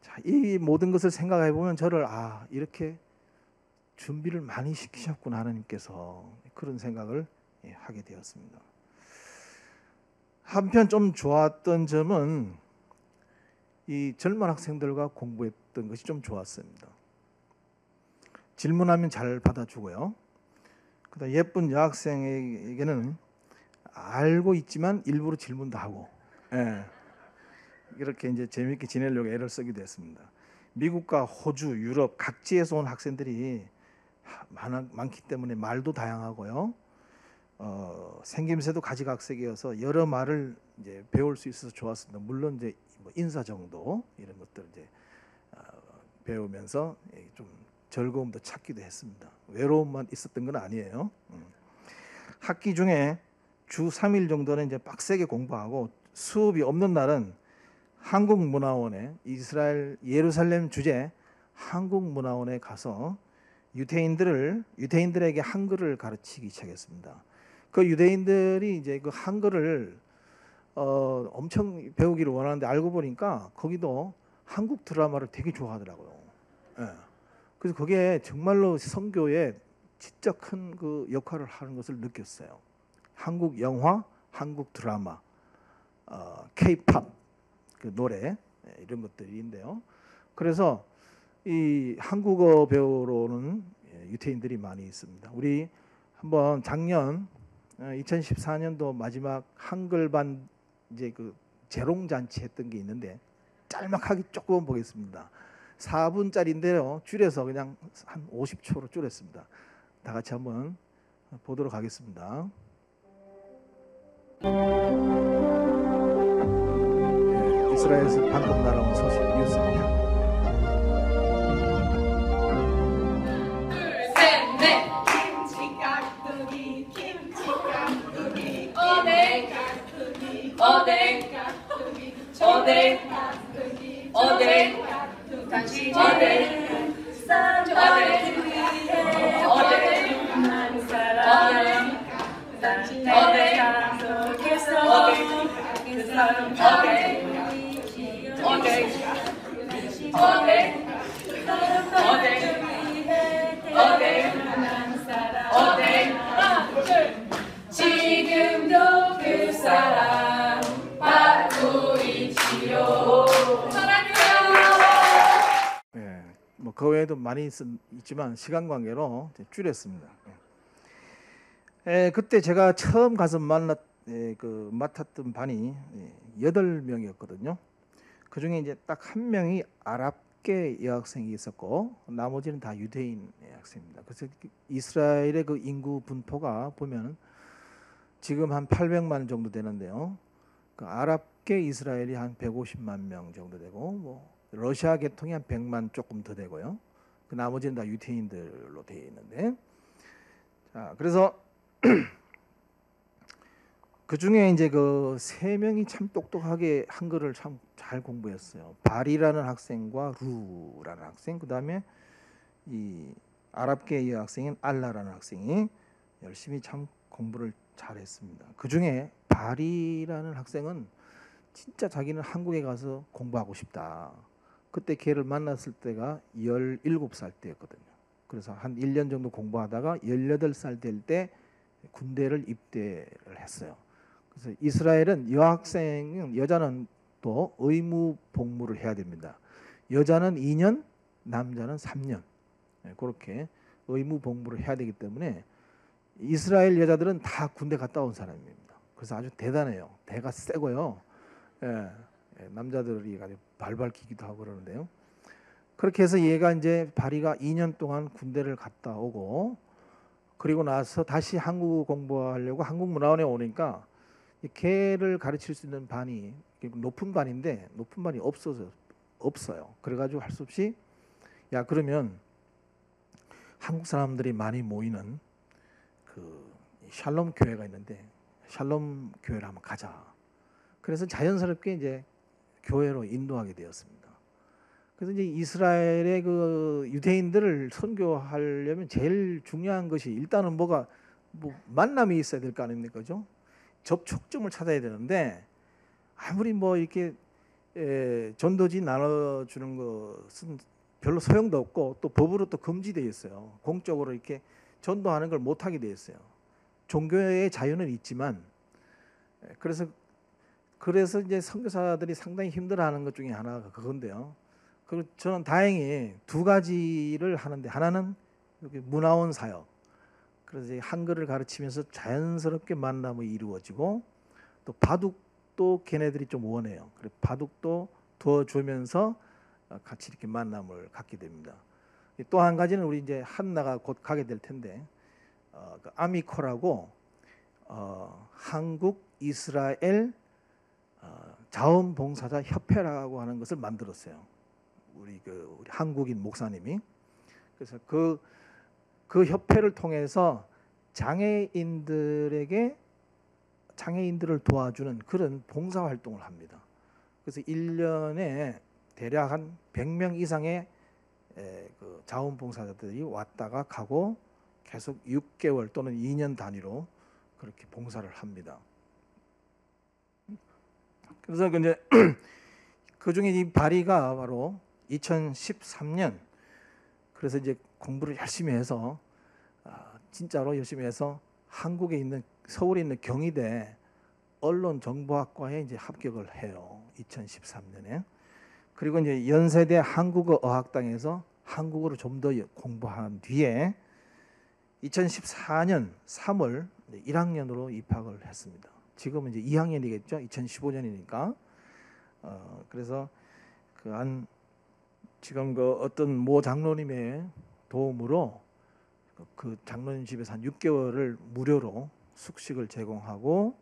자, 이 모든 것을 생각해 보면 저를 이렇게 준비를 많이 시키셨구나 하나님께서 그런 생각을 하게 되었습니다. 한편 좀 좋았던 점은 이 젊은 학생들과 공부했던 것이 좀 좋았습니다. 질문하면 잘 받아주고요. 그다음 예쁜 여학생에게는 알고 있지만 일부러 질문도 하고, 이렇게 이제 재미있게 지내려고 애를 쓰기도 했습니다. 미국과 호주, 유럽 각지에서 온 학생들이 많기 때문에 말도 다양하고요. 생김새도 가지각색이어서 여러 말을 이제 배울 수 있어서 좋았습니다. 물론 이제 뭐 인사 정도 이런 것들 이제 배우면서 좀 즐거움도 찾기도 했습니다. 외로움만 있었던 건 아니에요. 학기 중에 주 3일 정도는 이제 빡세게 공부하고 수업이 없는 날은 한국문화원에 이스라엘 예루살렘 주재 한국문화원에 가서 유대인들에게 한글을 가르치기 시작했습니다. 그 유대인들이 이제 그 한글을 엄청 배우기를 원하는데 알고 보니까 거기도 한국 드라마를 되게 좋아하더라고요. 그래서 그게 정말로 선교에 진짜 큰 그 역할을 하는 것을 느꼈어요. 한국 영화, 한국 드라마, K-팝 그 노래 이런 것들인데요. 그래서 이 한국어 배우러는 유태인들이 많이 있습니다. 우리 한번 작년 2014년도 마지막 한글반 이제 그 재롱잔치 했던 게 있는데 짤막하게 조금 보겠습니다. 4분짜리인데요. 줄여서 그냥 한 50초로 줄였습니다. 다 같이 한번 보도록 하겠습니다. 이스라엘에서 방금 날아온 소식 뉴스입니다. 지금도 그 사랑 받고 있지요. 예, 뭐 그 외에도 많이 있지만 시간 관계로 줄였습니다. 그때 제가 처음 가서 맡았던 반이 8명이었거든요. 그 중에 이제 딱 한 명이 아랍계 여학생이 있었고 나머지는 다 유대인 학생입니다. 그래서 이스라엘의 그 인구 분포가 보면 지금 한 800만 정도 되는데요. 그 아랍계 이스라엘이 한 150만 명 정도 되고 뭐 러시아 계통이 한 100만 조금 더 되고요. 그 나머지는 다 유대인들로 되어 있는데, 자 그래서 그 중에 이제 그 3명이 참 똑똑하게 한글을 참 잘 공부했어요. 발이라는 학생과 루라는 학생, 그 다음에 이 아랍계 여학생인 알라라는 학생이 열심히 참 공부를 잘했습니다. 그 중에 발이라는 학생은 진짜 자기는 한국에 가서 공부하고 싶다. 그때 걔를 만났을 때가 17살 때였거든요. 그래서 한 1년 정도 공부하다가 18살 될 때 군대를 입대를 했어요. 그래서 이스라엘은 여자는 또 의무 복무를 해야 됩니다. 여자는 2년, 남자는 3년. 그렇게 의무 복무를 해야 되기 때문에 이스라엘 여자들은 다 군대 갔다 온 사람입니다. 그래서 아주 대단해요. 대가 세고요. 남자들이 아주 발발 기기도 하고 그러는데요. 그렇게 해서 얘가 이제 바리가 2년 동안 군대를 갔다 오고 그리고 나서 다시 한국 공부하려고 한국문화원에 오니까 걔를 가르칠 수 있는 반이 높은 반인데 높은 반이 없어요. 그래가지고 할 수 없이 야 그러면 한국 사람들이 많이 모이는 그 샬롬 교회가 있는데 샬롬 교회를 한번 가자. 그래서 자연스럽게 이제 교회로 인도하게 되었습니다. 그래서 이제 이스라엘의 그 유대인들을 선교하려면 제일 중요한 것이 일단은 뭐 만남이 있어야 될 거 아닙니까, 그죠? 접촉점을 찾아야 되는데 아무리 뭐 이렇게 전도지 나눠주는 것은 별로 소용도 없고 또 법으로 또 금지되어 있어요. 공적으로 이렇게 전도하는 걸 못하게 되어 있어요. 종교의 자유는 있지만 그래서 이제 선교사들이 상당히 힘들어하는 것 중에 하나가 그건데요. 그리고 저는 다행히 2가지를 하는데 하나는 여기 문화원 사역. 그래서 한글을 가르치면서 자연스럽게 만남이 이루어지고 또 바둑도 걔네들이 좀 원해요. 그래서 바둑도 도와주면서 같이 이렇게 만남을 갖게 됩니다. 또 한 가지는 우리 이제 한나가 곧 가게 될 텐데 그 아미코라고 한국 이스라엘 자원봉사자 협회라고 하는 것을 만들었어요. 우리 한국인 목사님이. 그래서 그 협회를 통해서 장애인들을 도와주는 그런 봉사 활동을 합니다. 그래서 1년에 대략 한 100명 이상의 그 자원봉사자들이 왔다가 가고 계속 6개월 또는 2년 단위로 그렇게 봉사를 합니다. 그래서 이제 그 중에 이 바리가 바로 2013년 그래서 이제 공부를 열심히 해서 진짜로 열심히 해서 한국에 있는 서울에 있는 경희대 언론정보학과에 이제 합격을 해요. 2013년에. 그리고 이제 연세대 한국어 어학당에서 한국어를 좀 더 공부한 뒤에 2014년 3월 1학년으로 입학을 했습니다. 지금은 이제 2학년이겠죠. 2015년이니까. 그래서 지금 어떤 모 장로님의 도움으로 그 장로님 집에서 한 6개월을 무료로 숙식을 제공하고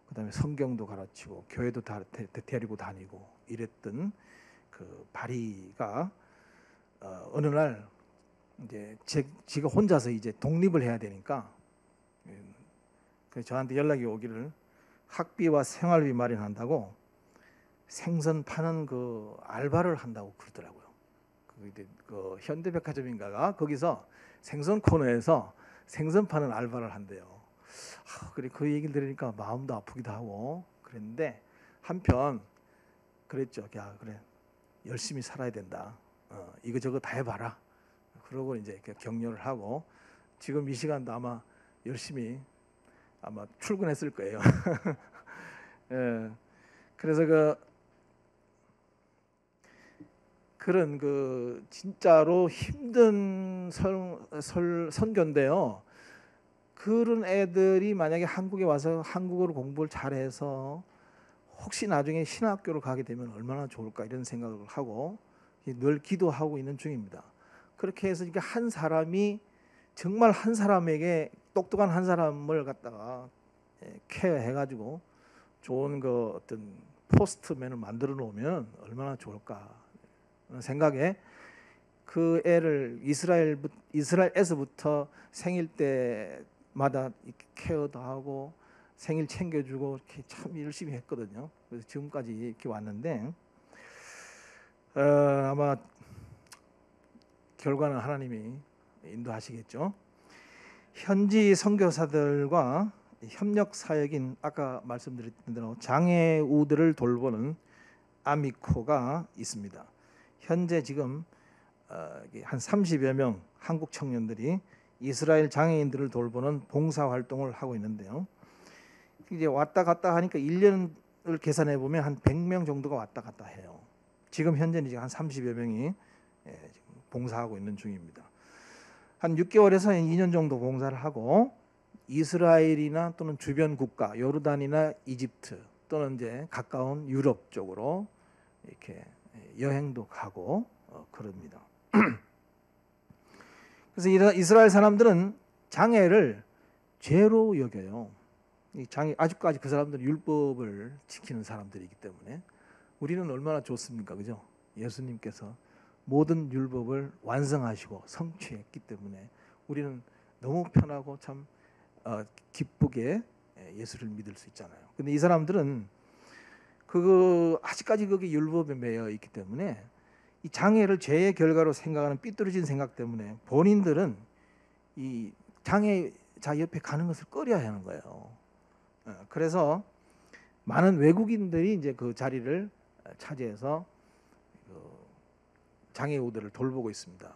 그다음에 성경도 가르치고 교회도 다 데리고 다니고 이랬던 그 바리가 어느 날 이제 지가 혼자서 이제 독립을 해야 되니까 그래서 저한테 연락이 오기를 학비와 생활비 마련한다고 생선 파는 그 알바를 한다고 그러더라고요. 그 현대백화점인가가 거기서 생선 코너에서 생선 파는 알바를 한대요. 그래 그 얘기를 들으니까 마음도 아프기도 하고 그랬는데 한편 그랬죠. 야 그래 열심히 살아야 된다. 이거저거 다 해봐라. 그러고 이제 이렇게 격려를 하고 지금 이 시간도 아마 열심히 아마 출근했을 거예요. 예. 그래서 그런 진짜로 힘든 선교인데요. 그런 애들이 만약에 한국에 와서 한국어로 공부를 잘해서 혹시 나중에 신학교를 가게 되면 얼마나 좋을까 이런 생각을 하고 늘 기도하고 있는 중입니다. 그렇게 해서 한 사람이 정말 한 사람에게 똑똑한 한 사람을 갖다가 케어해가지고 좋은 어떤 포스트맨을 만들어 놓으면 얼마나 좋을까 하는 생각에 그 애를 이스라엘에서부터 생일 때마다 이렇게 케어도 하고 생일 챙겨주고 이렇게 참 열심히 했거든요. 그래서 지금까지 이렇게 왔는데 아마 결과는 하나님이 인도하시겠죠. 현지 선교사들과 협력 사역인 아까 말씀드렸던 대로 장애우들을 돌보는 아미코가 있습니다. 현재 지금 한 30여 명 한국 청년들이 이스라엘 장애인들을 돌보는 봉사 활동을 하고 있는데요. 이제 왔다 갔다 하니까 1년을 계산해 보면 한 100명 정도가 왔다 갔다 해요. 지금 현재는 한 30여 명이 지금 봉사하고 있는 중입니다. 한 6개월에서 2년 정도 봉사를 하고 이스라엘이나 또는 주변 국가, 요르단이나 이집트 또는 이제 가까운 유럽 쪽으로 이렇게 여행도 가고 그럽니다. 그래서 이스라엘 사람들은 장애를 죄로 여겨요. 이 장애 아직까지 그 사람들은 율법을 지키는 사람들이기 때문에 우리는 얼마나 좋습니까, 그죠? 예수님께서 모든 율법을 완성하시고 성취했기 때문에 우리는 너무 편하고 참 기쁘게 예수를 믿을 수 있잖아요. 근데 이 사람들은 아직까지 거기 율법에 매여 있기 때문에 이 장애를 죄의 결과로 생각하는 삐뚤어진 생각 때문에 본인들은 이 장애자 옆에 가는 것을 꺼려야 하는 거예요. 그래서 많은 외국인들이 이제 그 자리를 차지해서 장애우들을 돌보고 있습니다.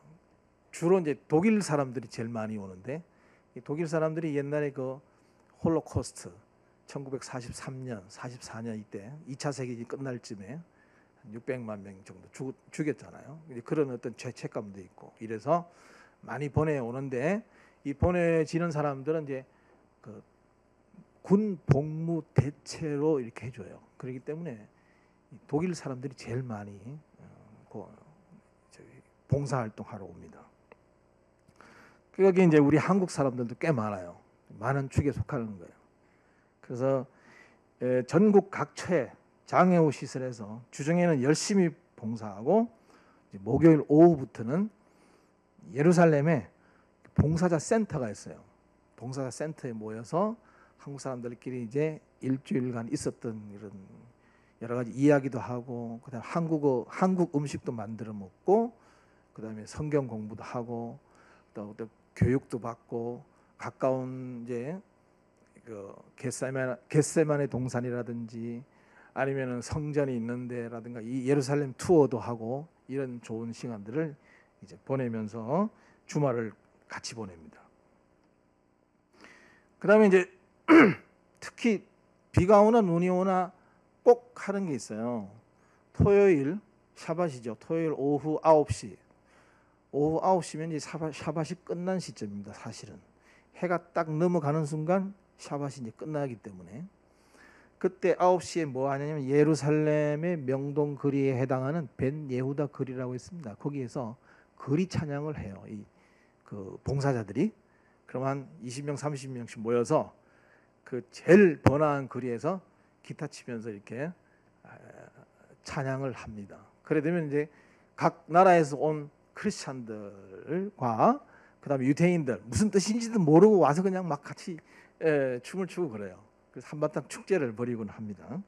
주로 이제 독일 사람들이 제일 많이 오는데 이 독일 사람들이 옛날에 홀로코스트 1943년, 44년 이때 2차 세계대전이 끝날 쯤에 600만 명 정도 죽였잖아요. 그런 어떤 죄책감도 있고 이래서 많이 보내오는데 이 보내지는 사람들은 이제 군 복무 대체로 이렇게 해줘요. 그렇기 때문에 독일 사람들이 제일 많이 봉사활동하러 옵니다. 여기 이제 우리 한국 사람들도 꽤 많아요. 많은 축에 속하는 거예요. 그래서 전국 각처에 장애우 시설에서 주중에는 열심히 봉사하고 목요일 오후부터는 예루살렘에 봉사자 센터가 있어요. 봉사자 센터에 모여서 한국 사람들끼리 이제 일주일간 있었던 이런 여러 가지 이야기도 하고 그다음에 한국 음식도 만들어 먹고 그다음에 성경 공부도 하고 또 교육도 받고 가까운 이제 겟세마네 동산이라든지 아니면은 성전이 있는 데라든가 이 예루살렘 투어도 하고 이런 좋은 시간들을 이제 보내면서 주말을 같이 보냅니다. 그다음에 이제 특히 비가 오나 눈이 오나 꼭 하는 게 있어요. 토요일 샤밧이죠. 토요일 오후 9시. 오후 9시면 이제 샤밧이 끝난 시점입니다. 사실은 해가 딱 넘어가는 순간 샤밧이 이제 끝나기 때문에 그때 9시에 뭐 하냐면 예루살렘의 명동 거리에 해당하는 벤 예후다 거리라고 있습니다. 거기에서 거리 찬양을 해요. 그 봉사자들이 그럼 한 20명, 30명씩 모여서 그 제일 번화한 거리에서 기타 치면서 이렇게 찬양을 합니다. 그래 되면 이제 각 나라에서 온 크리스찬들과 그다음에 유대인들 무슨 뜻인지도 모르고 와서 그냥 막 같이 춤을 추고 그래요. 그래서 한바탕 축제를 벌이곤 합니다.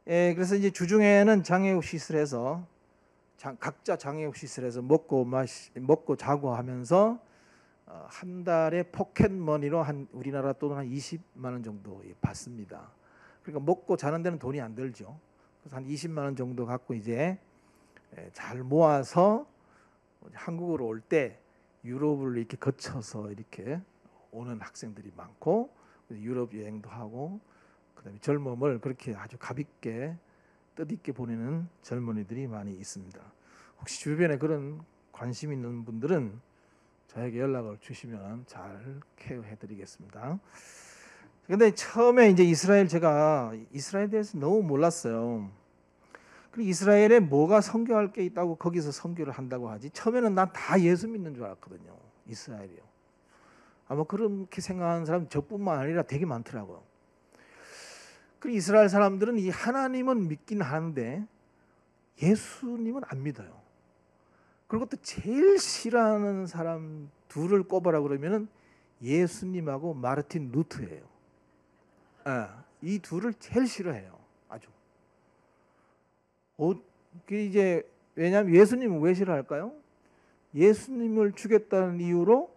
그래서 이제 주중에는 장애우 시설에서 각자 장애우 시설에서 먹고 자고 하면서 한 달에 포켓머니로 한 우리나라 돈은 한 20만 원 정도 받습니다. 그러니까 먹고 자는 데는 돈이 안 들죠. 그래서 한 20만 원 정도 갖고 이제 잘 모아서 한국으로 올 때 유럽을 이렇게 거쳐서 이렇게 오는 학생들이 많고 유럽 여행도 하고 그다음에 젊음을 그렇게 아주 가볍게 뜻있게 보내는 젊은이들이 많이 있습니다. 혹시 주변에 그런 관심 있는 분들은 저에게 연락을 주시면 잘 케어해 드리겠습니다. 근데 처음에 이제 제가 이스라엘에 대해서 너무 몰랐어요. 그리고 이스라엘에 뭐가 선교할 게 있다고 거기서 선교를 한다고 하지. 처음에는 난 다 예수 믿는 줄 알았거든요. 이스라엘이요. 아마 그렇게 생각하는 사람 저뿐만 아니라 되게 많더라고요. 그리고 이스라엘 사람들은 이 하나님은 믿긴 하는데 예수님은 안 믿어요. 그리고 또 제일 싫어하는 사람 둘을 꼽아라 그러면은 예수님하고 마르틴 루터예요. 이 둘을 제일 싫어해요. 아주. 이제 왜냐하면 예수님은 왜 싫어할까요? 예수님을 죽였다는 이유로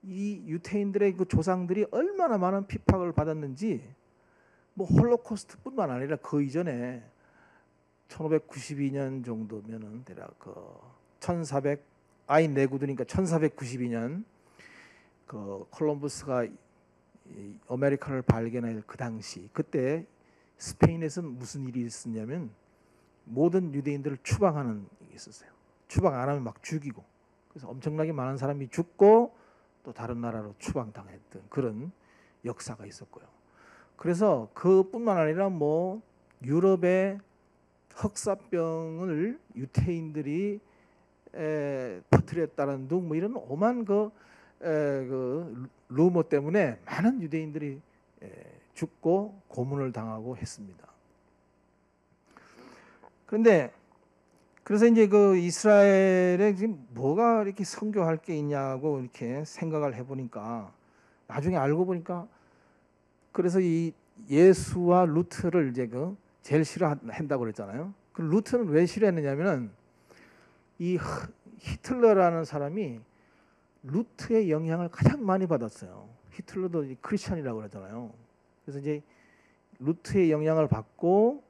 이 유태인들의 그 조상들이 얼마나 많은 핍박을 받았는지 뭐 홀로코스트뿐만 아니라 그 이전에 1592년 정도면은 대략 그 1400 아인 내구드니까 1492년 그 콜럼버스가 아메리카를 발견할 그 당시 그때 스페인에서는 무슨 일이 있었냐면 모든 유대인들을 추방하는 게 있었어요. 추방 안 하면 막 죽이고 그래서 엄청나게 많은 사람이 죽고 또 다른 나라로 추방당했던 그런 역사가 있었고요. 그래서 그뿐만 아니라 뭐 유럽의 흑사병을 유태인들이 퍼뜨렸다는 둥 뭐 이런 오만 그 루머 때문에 많은 유대인들이 죽고 고문을 당하고 했습니다. 그런데 그래서 이제 그 이스라엘에 지금 뭐가 이렇게 선교할 게 있냐고 이렇게 생각을 해보니까 나중에 알고 보니까 그래서 이 예수와 루트를 이제 그 제일 싫어한다고 그랬잖아요. 그 루트는 왜 싫어했느냐면은 이 히틀러라는 사람이 루트의 영향을 가장 많이 받았어요. 히틀러도 크리스천이라고 그러잖아요. 그래서 이제 루트의 영향을 받고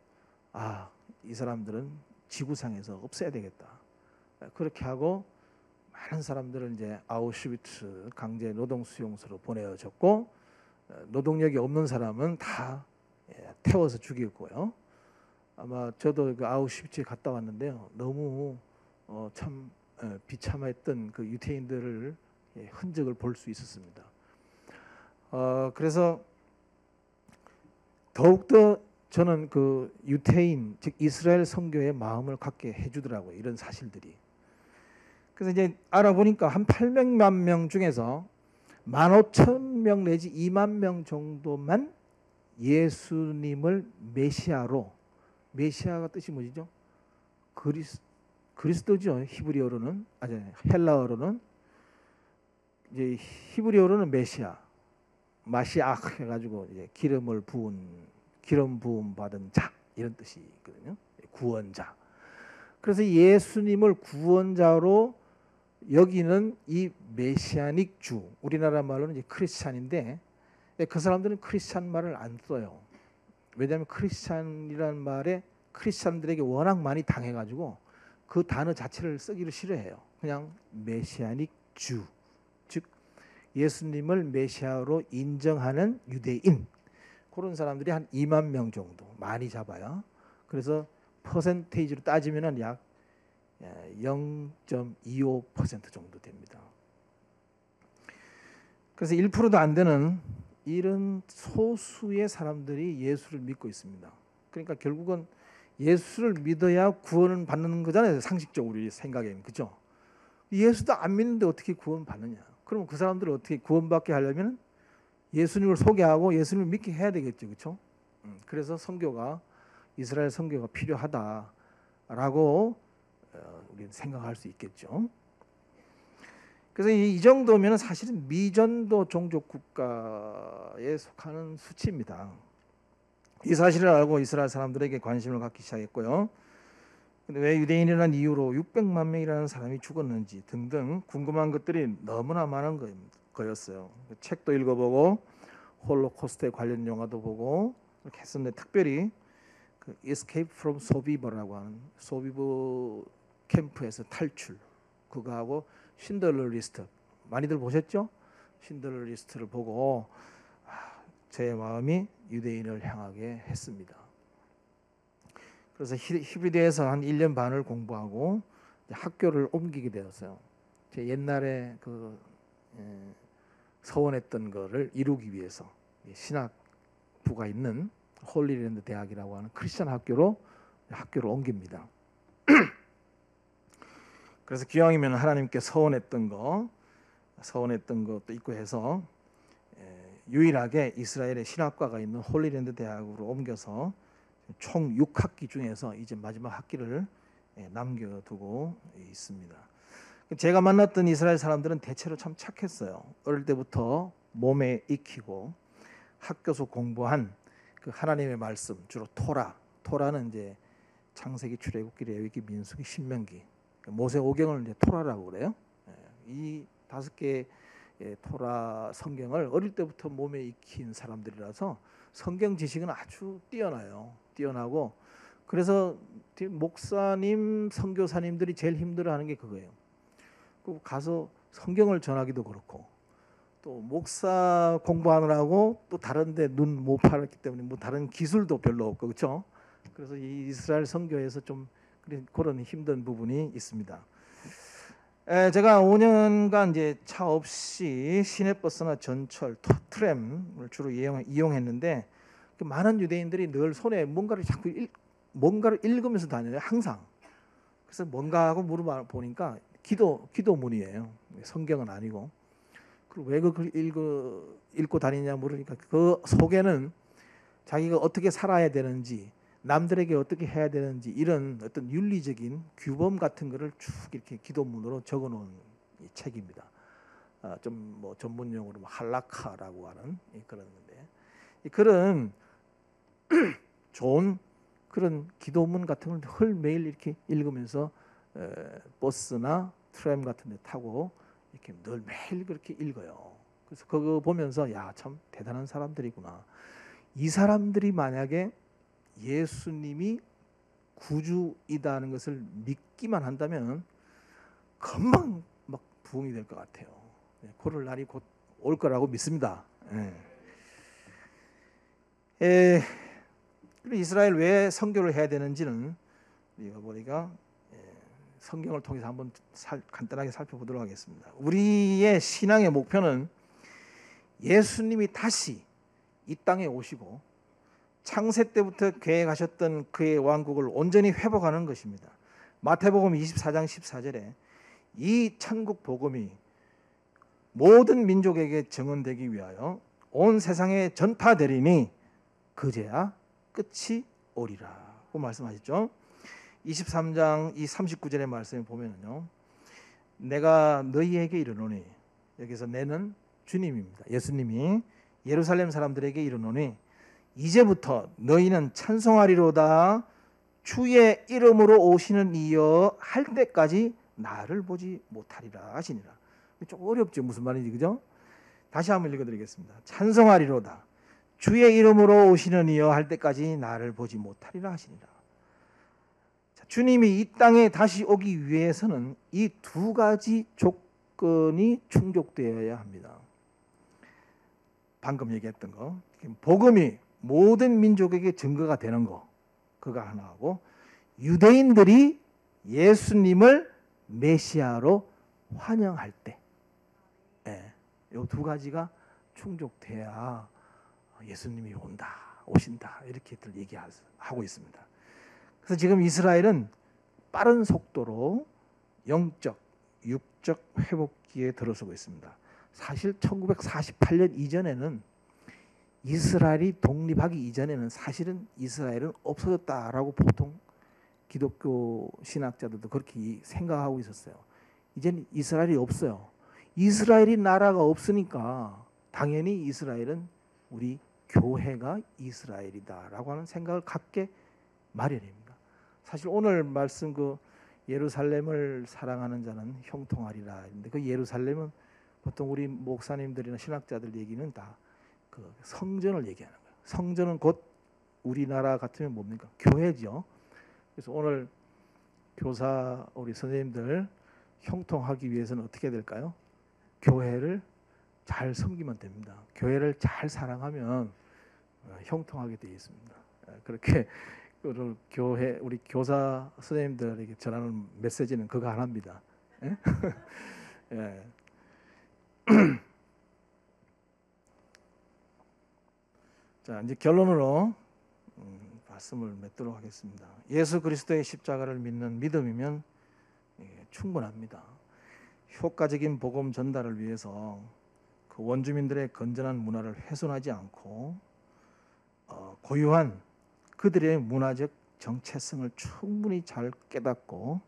이 사람들은 지구상에서 없애야 되겠다. 그렇게 하고 많은 사람들은 이제 아우슈비츠 강제 노동 수용소로 보내졌고 노동력이 없는 사람은 다 태워서 죽였고요. 아마 저도 그 아우슈비츠에 갔다 왔는데요. 너무 참 비참했던 그 유태인들을 흔적을 볼 수 있었습니다. 그래서 더욱더 저는 그 유태인 즉 이스라엘 선교에 마음을 갖게 해주더라고요. 이런 사실들이. 그래서 이제 알아보니까 한 800만 명 중에서 15,000명 내지 2만 명 정도만 예수님을 메시아로, 메시아가 뜻이 뭐죠? 그리스도죠. 히브리어로는, 헬라어로는 이제 히브리어로는 메시아, 마시아흐 해가지고 이제 기름 부음 받은 자 이런 뜻이 있거든요. 구원자. 그래서 예수님을 구원자로 여기는 이 메시아닉 주, 우리나라 말로는 이제 크리스찬인데 그 사람들은 크리스찬 말을 안 써요. 왜냐하면 크리스찬이라는 말에 크리스찬들에게 워낙 많이 당해가지고 그 단어 자체를 쓰기를 싫어해요. 그냥 메시아닉 주, 즉 예수님을 메시아로 인정하는 유대인, 그런 사람들이 한 2만 명 정도 많이 잡아요. 그래서 퍼센테이지로 따지면 약 0.25% 정도 됩니다. 그래서 1%도 안 되는 이런 소수의 사람들이 예수를 믿고 있습니다. 그러니까 결국은 예수를 믿어야 구원을 받는 거잖아요. 상식적으로 우리 생각에는. 그렇죠? 예수도 안 믿는데 어떻게 구원 받느냐. 그럼 그 사람들을 어떻게 구원받게 하려면 예수님을 소개하고 예수님을 믿게 해야 되겠죠. 그렇죠? 그래서 선교가, 이스라엘 선교가 필요하다라고 우리는 생각할 수 있겠죠. 그래서 이 정도면 사실은 미전도 종족 국가에 속하는 수치입니다. 이 사실을 알고 이스라엘 사람들에게 관심을 갖기 시작했고요. 근데 왜 유대인이라는 이유로 600만 명이라는 사람이 죽었는지 등등 궁금한 것들이 너무나 많은 거였어요. 책도 읽어보고 홀로코스트에 관련 영화도 보고 이렇게 했었는데, 특별히 그 그 Escape from 소비버라고 하는 소비버 캠프에서 탈출, 그거하고 신들러 리스트 많이들 보셨죠? 신들러 리스트를 보고 제 마음이 유대인을 향하게 했습니다. 그래서 히브리대에서 한 1년 반을 공부하고 학교를 옮기게 되었어요. 제 옛날에 그 서원했던 거를 이루기 위해서 신학부가 있는 홀리랜드 대학이라고 하는 크리스천 학교를 옮깁니다. 그래서 기왕이면 하나님께 서원했던 것도 있고 해서 유일하게 이스라엘의 신학과가 있는 홀리랜드 대학으로 옮겨서 총 6학기 중에서 이제 마지막 학기를 남겨두고 있습니다. 제가 만났던 이스라엘 사람들은 대체로 참 착했어요. 어릴 때부터 몸에 익히고 학교 속 공부한 그 하나님의 말씀, 주로 토라는 이제 창세기, 출애굽기, 레위기, 민수기, 신명기, 모세 오경을 이제 토라라고 그래요. 이 5개 토라 성경을 어릴 때부터 몸에 익힌 사람들이라서 성경 지식은 아주 뛰어나고 그래서 목사님, 선교사님들이 제일 힘들어하는 게 그거예요. 그 가서 성경을 전하기도 그렇고 또 목사 공부하느라고 또 다른데 눈 못 팔았기 때문에 뭐 다른 기술도 별로 없고 그렇죠. 그래서 이 이스라엘 선교에서 좀 그런 힘든 부분이 있습니다. 제가 5년간 이제 차 없이 시내버스나 전철, 트램을 주로 이용했는데 많은 유대인들이 늘 손에 뭔가를 자꾸 뭔가를 읽으면서 다녀요. 항상. 그래서 뭔가 하고 물어보니까 기도문이에요. 성경은 아니고. 그리고 왜 그걸 읽고 다니냐 물으니까 그 속에는 자기가 어떻게 살아야 되는지, 남들에게 어떻게 해야 되는지 이런 어떤 윤리적인 규범 같은 거를 쭉 이렇게 기도문으로 적어놓은 이 책입니다. 좀 뭐 전문용어로 할라카라고 하는 그런 건데 그런 좋은 그런 기도문 같은 걸 매일 이렇게 읽으면서 버스나 트램 같은 데 타고 이렇게 늘 매일 그렇게 읽어요. 그래서 그거 보면서 야, 참 대단한 사람들이구나. 이 사람들이 만약에 예수님이 구주이다는 것을 믿기만 한다면 금방 막 부흥이 될 것 같아요. 그럴 날이 곧 올 거라고 믿습니다. 이스라엘 왜 선교를 해야 되는지는 우리가 성경을 통해서 한번 간단하게 살펴보도록 하겠습니다. 우리의 신앙의 목표는 예수님이 다시 이 땅에 오시고 창세 때부터 계획하셨던 그의 왕국을 온전히 회복하는 것입니다. 마태복음 24장 14절에 이 천국 복음이 모든 민족에게 증언되기 위하여 온 세상에 전파되리니 그제야 끝이 오리라고 말씀하셨죠. 23장 이 39절의 말씀을 보면요, 내가 너희에게 이르노니, 여기서 내는 주님입니다. 예수님이 예루살렘 사람들에게 이르노니 이제부터 너희는 찬송하리로다. 주의 이름으로 오시는 이여 할 때까지 나를 보지 못하리라 하시니라. 좀 어렵죠. 무슨 말인지, 그죠? 다시 한번 읽어드리겠습니다. 찬송하리로다. 주의 이름으로 오시는 이여 할 때까지 나를 보지 못하리라 하시니라. 자, 주님이 이 땅에 다시 오기 위해서는 이 두 가지 조건이 충족되어야 합니다. 방금 얘기했던 거, 복음이 모든 민족에게 증거가 되는 거, 그거 하나하고 유대인들이 예수님을 메시아로 환영할 때, 이 두 가지가 충족돼야 예수님이 오신다 이렇게들 얘기하고 있습니다. 그래서 지금 이스라엘은 빠른 속도로 영적, 육적 회복기에 들어서고 있습니다. 사실 1948년 이전에는 이스라엘이 독립하기 이전에는 사실은 이스라엘은 없어졌다라고 보통 기독교 신학자들도 그렇게 생각하고 있었어요. 이제는 이스라엘이 없어요. 이스라엘이 나라가 없으니까 당연히 이스라엘은 우리 교회가 이스라엘이다라고 하는 생각을 갖게 마련입니다. 사실 오늘 말씀 그 예루살렘을 사랑하는 자는 형통하리라. 근데 그 예루살렘은 보통 우리 목사님들이나 신학자들 얘기는 다 그 성전을 얘기하는 거예요. 성전은 곧 우리나라 같으면 뭡니까? 교회죠. 그래서 오늘 교사 우리 선생님들 형통하기 위해서는 어떻게 될까요? 교회를 잘 섬기면 됩니다. 교회를 잘 사랑하면 형통하게 되어 있습니다. 그렇게 교회 우리 교사 선생님들에게 전하는 메시지는 그거 하나입니다. 예? 예. 자, 이제 결론으로 말씀을 맺도록 하겠습니다. 예수 그리스도의 십자가를 믿는 믿음이면 충분합니다. 효과적인 복음 전달을 위해서 그 원주민들의 건전한 문화를 훼손하지 않고 고유한 그들의 문화적 정체성을 충분히 잘 깨닫고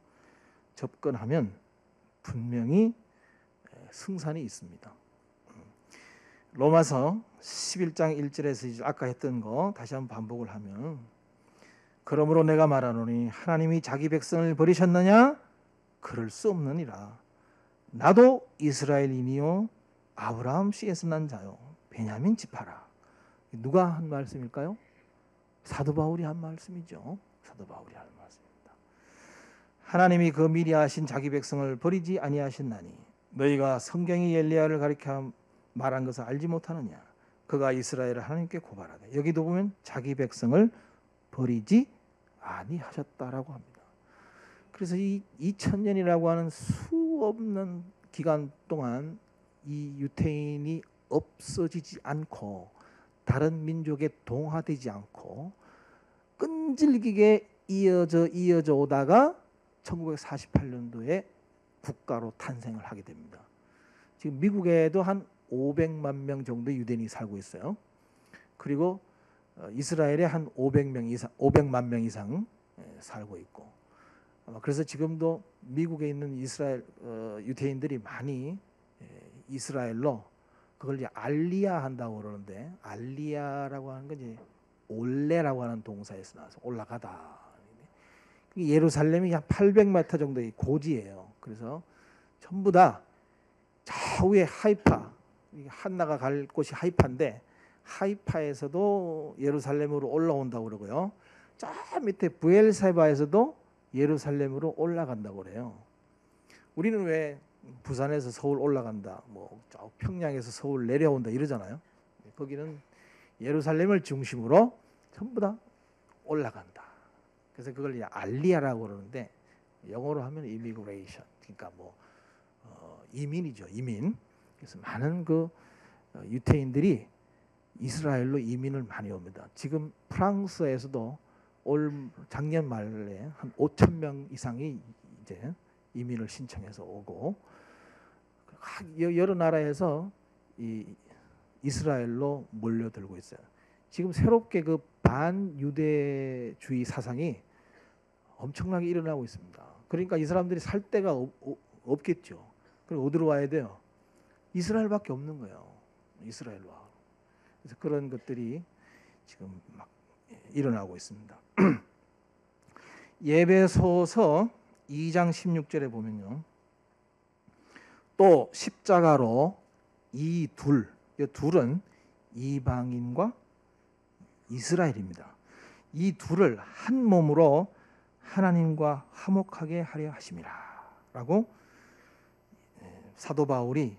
접근하면 분명히 승산이 있습니다. 로마서 11장 1절에서 아까 했던 거 다시 한번 반복을 하면, 그러므로 내가 말하노니 하나님이 자기 백성을 버리셨느냐? 그럴 수 없느니라. 나도 이스라엘인이요 아브라함 씨에서 난 자요 베냐민 지파라. 누가 한 말씀일까요? 사도 바울이 한 말씀이죠. 사도 바울이 한 말씀입니다. 하나님이 그 미리 하신 자기 백성을 버리지 아니하셨나니 너희가 성경이 엘리야를 가리켜 말한 것을 알지 못하느냐? 그가 이스라엘을 하나님께 고발하되 여기도 보면 자기 백성을 버리지 아니하셨다라고 합니다. 그래서 이 2000년이라고 하는 수없는 기간 동안 이 유태인이 없어지지 않고 다른 민족에 동화되지 않고 끈질기게 이어져 오다가 1948년도에 국가로 탄생을 하게 됩니다. 지금 미국에도 한 500만 명 정도 유대인이 살고 있어요. 그리고 이스라엘에 한 500만 명 이상 살고 있고, 그래서 지금도 미국에 있는 이스라엘 유대인들이 많이 이스라엘로, 그걸 이제 알리야 한다고 그러는데, 알리야라고 하는 건 이제 올레라고 하는 동사에서 나와서 올라가다. 예루살렘이 한 800m 정도의 고지예요. 그래서 전부 다 저 위에 하이파, 한나가 갈 곳이 하이파인데 하이파에서도 예루살렘으로 올라온다고 그러고요. 저 밑에 부엘세바에서도 예루살렘으로 올라간다고 그래요. 우리는 왜 부산에서 서울 올라간다, 뭐 평양에서 서울 내려온다 이러잖아요. 거기는 예루살렘을 중심으로 전부 다 올라간다. 그래서 그걸 이제 알리아라고 그러는데 영어로 하면 immigration, 그러니까 뭐 이민이죠, 이민. 그래서 많은 그 유태인들이 이스라엘로 이민을 많이 옵니다. 지금 프랑스에서도 작년 말에 한 5천 명 이상이 이제 이민을 신청해서 오고, 여러 나라에서 이스라엘로 몰려들고 있어요. 지금 새롭게 그 반유대주의 사상이 엄청나게 일어나고 있습니다. 그러니까 이 사람들이 살 데가 없겠죠. 그럼 어디로 와야 돼요? 이스라엘밖에 없는 거예요. 이스라엘로 와. 그래서 그런 것들이 지금 막 일어나고 있습니다. 예배소서 2장 16절에 보면요, 또 십자가로 이 둘은 이방인과 이스라엘입니다. 이 둘을 한 몸으로 하나님과 화목하게 하려 하심이라 라고 사도 바울이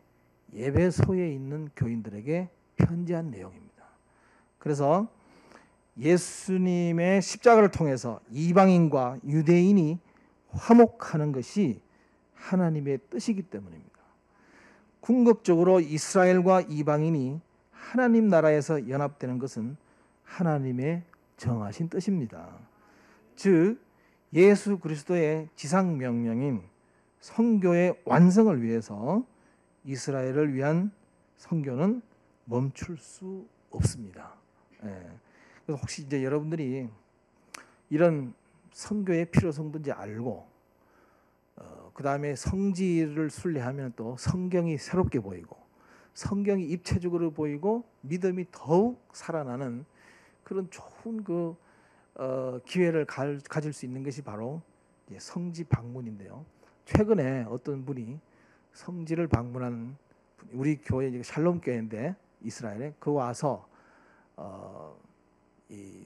예배소에 있는 교인들에게 편지한 내용입니다. 그래서 예수님의 십자가를 통해서 이방인과 유대인이 화목하는 것이 하나님의 뜻이기 때문입니다. 궁극적으로 이스라엘과 이방인이 하나님 나라에서 연합되는 것은 하나님의 정하신 뜻입니다. 즉 예수 그리스도의 지상 명령인 선교의 완성을 위해서 이스라엘을 위한 선교는 멈출 수 없습니다. 그래서 혹시 이제 여러분들이 이런 선교의 필요성든지 알고 그 다음에 성지를 순례하면 또 성경이 새롭게 보이고 성경이 입체적으로 보이고 믿음이 더욱 살아나는 그런 좋은 그 기회를 가질 수 있는 것이 바로 성지 방문인데요. 최근에 어떤 분이 성지를 방문한, 우리 교회 샬롬 교회인데 이스라엘에 그 와서 이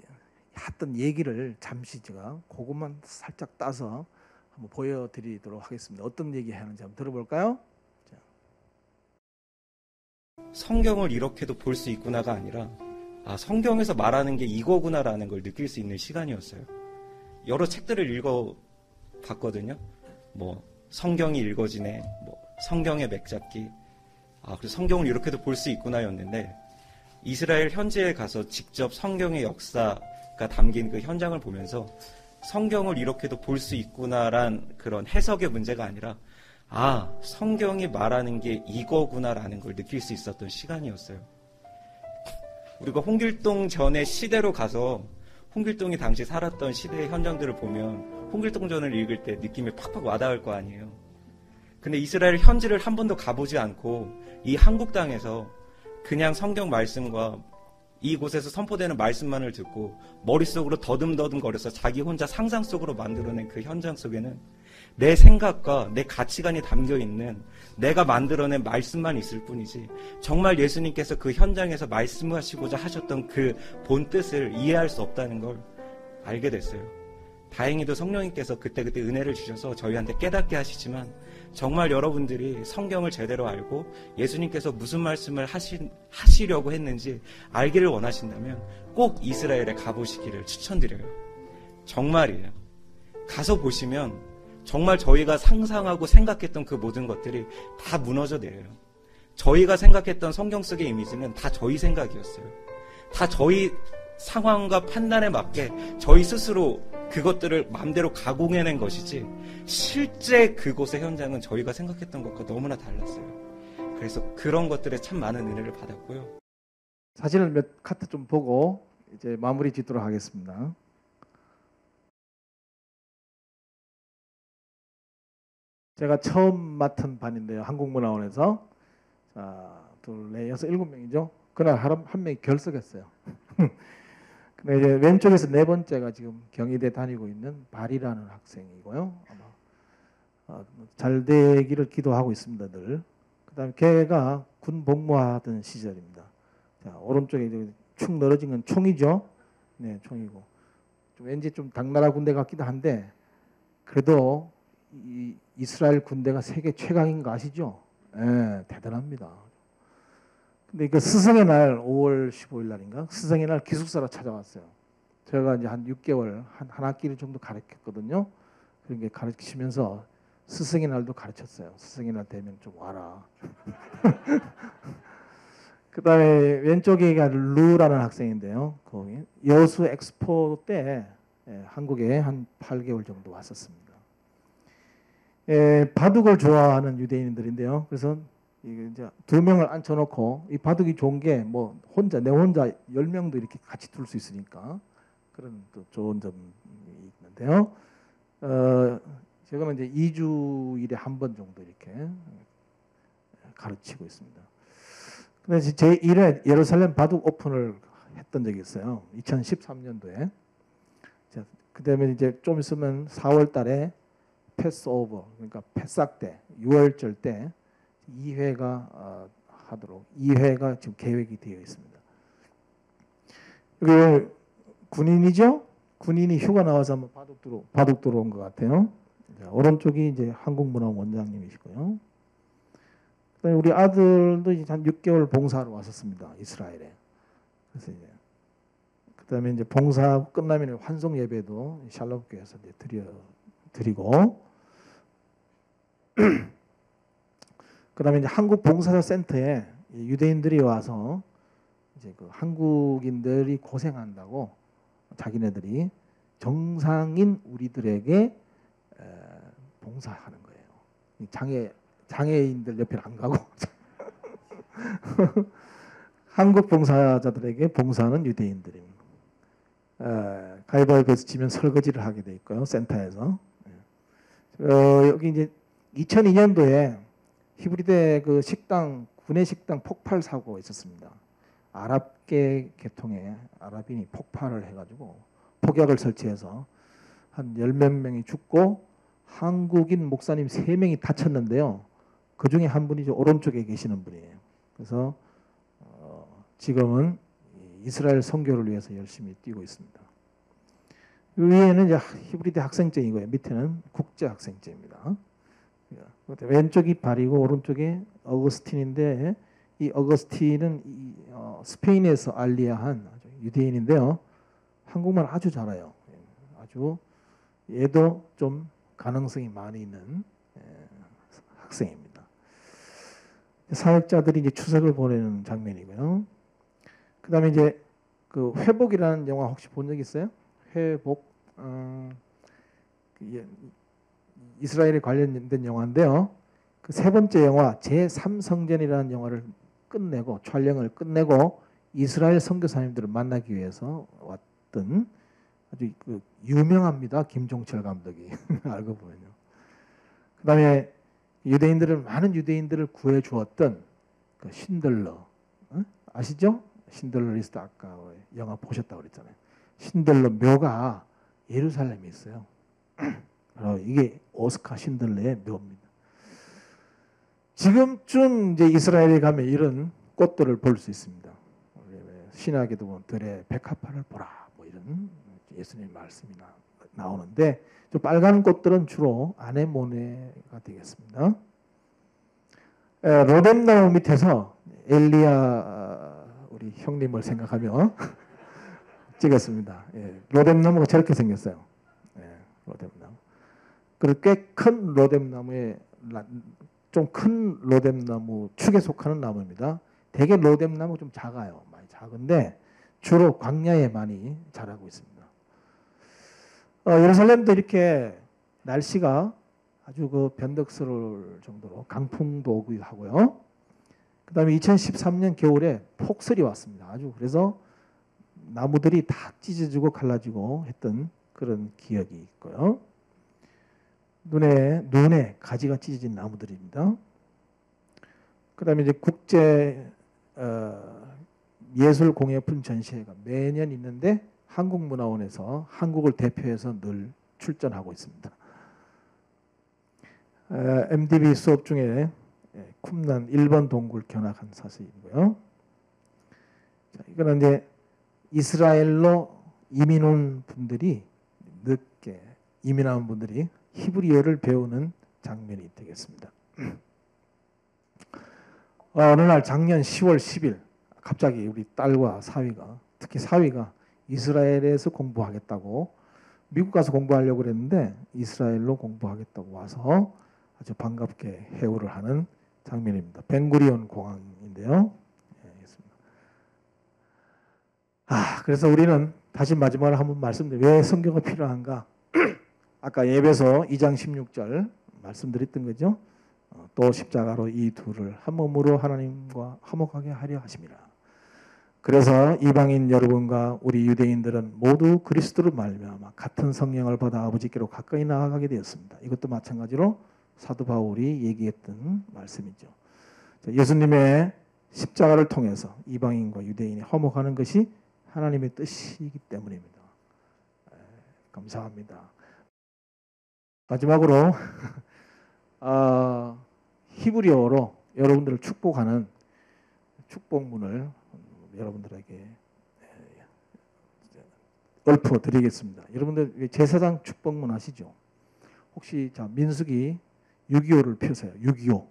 했던 얘기를 잠시 제가 그것만 살짝 따서 한번 보여드리도록 하겠습니다. 어떤 얘기 하는지 한번 들어볼까요? 성경을 이렇게도 볼 수 있구나가 아니라 성경에서 말하는 게 이거구나라는 걸 느낄 수 있는 시간이었어요. 여러 책들을 읽어봤거든요. 뭐 성경이 읽어지네, 뭐 성경의 맥잡기, 그래서 성경을 이렇게도 볼 수 있구나였는데 이스라엘 현지에 가서 직접 성경의 역사가 담긴 그 현장을 보면서 성경을 이렇게도 볼 수 있구나란 그런 해석의 문제가 아니라 성경이 말하는 게 이거구나라는 걸 느낄 수 있었던 시간이었어요. 우리가 홍길동 전의 시대로 가서 홍길동이 당시 살았던 시대의 현장들을 보면 홍길동 전을 읽을 때 느낌이 팍팍 와닿을 거 아니에요. 근데 이스라엘 현지를 한 번도 가보지 않고 이 한국 땅에서 그냥 성경 말씀과 이곳에서 선포되는 말씀만을 듣고 머릿속으로 더듬더듬 거려서 자기 혼자 상상 속으로 만들어낸 그 현장 속에는 내 생각과 내 가치관이 담겨있는 내가 만들어낸 말씀만 있을 뿐이지 정말 예수님께서 그 현장에서 말씀하시고자 하셨던 그 본뜻을 이해할 수 없다는 걸 알게 됐어요. 다행히도 성령님께서 그때그때 은혜를 주셔서 저희한테 깨닫게 하시지만 정말 여러분들이 성경을 제대로 알고 예수님께서 무슨 말씀을 하시려고 했는지 알기를 원하신다면 꼭 이스라엘에 가보시기를 추천드려요. 정말이에요. 가서 보시면 정말 저희가 상상하고 생각했던 그 모든 것들이 다 무너져 내려요. 저희가 생각했던 성경 속의 이미지는 다 저희 생각이었어요. 다 저희 상황과 판단에 맞게 저희 스스로 그것들을 마음대로 가공해낸 것이지 실제 그곳의 현장은 저희가 생각했던 것과 너무나 달랐어요. 그래서 그런 것들에 참 많은 은혜를 받았고요. 사진을 몇 카트 좀 보고 이제 마무리 짓도록 하겠습니다. 제가 처음 맡은 반인데요. 한국문화원에서 둘, 넷, 여섯, 7명이죠. 그날 한 명이 결석했어요. 근데 이제 왼쪽에서 네 번째가 지금 경희대 다니고 있는 발이라는 학생이고요. 아마 잘 되기를 기도하고 있습니다. 늘. 그다음에 걔가 군 복무하던 시절입니다. 자, 오른쪽에 이제 축 늘어진 건 총이죠. 네, 총이고. 왠지 좀 당나라 군대 같기도 한데 그래도 이 이스라엘 군대가 세계 최강인 거 아시죠? 네, 대단합니다. 근데 그 스승의 날 5월 15일 날인가 스승의 날 기숙사로 찾아왔어요. 제가 이제 한 6개월 한 학기를 정도 가르쳤거든요. 그런 게 가르치면서 스승의 날도 가르쳤어요. 스승의 날 되면 좀 와라. 그다음에 왼쪽에가 루라는 학생인데요. 거기 여수 엑스포 때 한국에 한 8개월 정도 왔었습니다. 바둑을 좋아하는 유대인들인데요. 그래서 이제 2명을 앉혀놓고 이 바둑이 좋은 게 뭐 내 혼자 10명도 이렇게 같이 둘 수 있으니까 그런 또 좋은 점이 있는데요. 제가는 이제 2주일에 한 번 정도 이렇게 가르치고 있습니다. 근데 제 1회 예루살렘 바둑 오픈을 했던 적이 있어요. 2013년도에. 그다음에 이제 좀 있으면 4월 달에 패스오버, 그러니까 패삭 때, 6월절 때 2회가 하도록 2회가 지금 계획이 되어 있습니다. 여기 군인이죠? 군인이 휴가 나와서 한번 바둑 들어온 것 같아요. 자, 오른쪽이 이제 한국문화원 원장님이시고요. 그다음에 우리 아들도 이제 한 6개월 봉사하러 왔었습니다. 이스라엘에. 그래서 이제 그다음에 이제 봉사 끝나면 환송 예배도 샬롬 교회에서 이제 드리고 그다음에 이제 한국 봉사자 센터에 유대인들이 와서 이제 그 한국인들이 고생한다고 자기네들이 정상인 우리들에게 봉사하는 거예요. 장애인들 옆에 안 가고 한국 봉사자들에게 봉사하는 유대인들입니다. 가위바위보에서 지면 설거지를 하게 돼 있고요. 센터에서. 여기 이제 2002년도에 히브리대 그 식당 구내 식당 폭발 사고가 있었습니다. 아랍계 계통의 아랍인이 폭발을 해가지고 폭약을 설치해서 한 10몇 명이 죽고 한국인 목사님 3명이 다쳤는데요. 그 중에 한 분이 오른쪽에 계시는 분이에요. 그래서 지금은 이스라엘 선교를 위해서 열심히 뛰고 있습니다. 위에는 이제 히브리대 학생증이고요. 밑에는 국제 학생증입니다. 왼쪽이 발이고 오른쪽이 어거스틴인데 이 어거스틴은 스페인에서 알리아한 유대인인데요. 한국말 아주 잘해요. 아주 얘도 좀 가능성이 많이 있는 학생입니다. 사역자들이 이제 추석을 보내는 장면이고요. 그다음에 이제 그 회복이라는 영화 혹시 본 적 있어요? 회복 이스라엘에 관련된 영화인데요. 그 세 번째 영화 제3성전이라는 영화를 끝내고 촬영을 끝내고 이스라엘 선교사님들을 만나기 위해서 왔던 아주 그 유명합니다. 김종철 감독이 알고 보면요. 그다음에 많은 유대인들을 구해 주었던 그 신들러 아시죠? 신들러 리스트 아까 영화 보셨다고 그랬잖아요. 신들러 묘가 예루살렘에 있어요. 이게 오스카 신들러의 묘입니다. 지금쯤 이제 이스라엘에 가면 이런 꽃들을 볼 수 있습니다. 신약에도 보면 들의 백합화를 보라 뭐 이런 예수님 말씀이 나오는데 저 빨간 꽃들은 주로 아네모네가 되겠습니다. 로뎀나무 밑에서 엘리야 우리 형님을 생각하며 찍었습니다. 로뎀나무가 저렇게 생겼어요. 로뎀나무. 그리고 꽤 큰 로뎀나무에 좀 큰 로뎀나무 축에 속하는 나무입니다. 대개 로뎀나무 좀 작아요. 많이 작은데 주로 광야에 많이 자라고 있습니다. 예루살렘도 이렇게 날씨가 아주 그 변덕스러울 정도로 강풍도 오기도 하고요. 그다음에 2013년 겨울에 폭설이 왔습니다. 아주 그래서 나무들이 다 찢어지고 갈라지고 했던 그런 기억이 있고요. 눈에 가지가 찢어진 나무들입니다. 그다음에 이제 국제 예술공예품 전시회가 매년 있는데 한국문화원에서 한국을 대표해서 늘 출전하고 있습니다. MDB 수업 중에 쿰난 1번 동굴 견학한 사실이고요. 이거는 이제 이스라엘로 이민 온 분들이 늦게 이민한 분들이 히브리어를 배우는 장면이 되겠습니다. 어느 날 작년 10월 10일 갑자기 우리 딸과 사위가 특히 사위가 이스라엘에서 공부하겠다고 미국 가서 공부하려고 그랬는데 이스라엘로 공부하겠다고 와서 아주 반갑게 해우를 하는 장면입니다. 벤구리온 공항인데요. 그래서 우리는 다시 마지막으로 한번 말씀드려요. 왜 성경이 필요한가? 아까 예배서 2장 16절 말씀드렸던 거죠. 또 십자가로 이 둘을 한 몸으로 하나님과 화목하게 하려 하심이라. 그래서 이방인 여러분과 우리 유대인들은 모두 그리스도를 말미암아 같은 성령을 받아 아버지께로 가까이 나아가게 되었습니다. 이것도 마찬가지로 사도 바울이 얘기했던 말씀이죠. 예수님의 십자가를 통해서 이방인과 유대인이 화목하는 것이 하나님의 뜻이기 때문입니다. 감사합니다. 마지막으로 히브리어로 여러분들을 축복하는 축복문을 여러분들에게 읊어 드리겠습니다. 여러분들 제사장 축복문 아시죠? 혹시 민수기 6.25를 펴세요. 6.25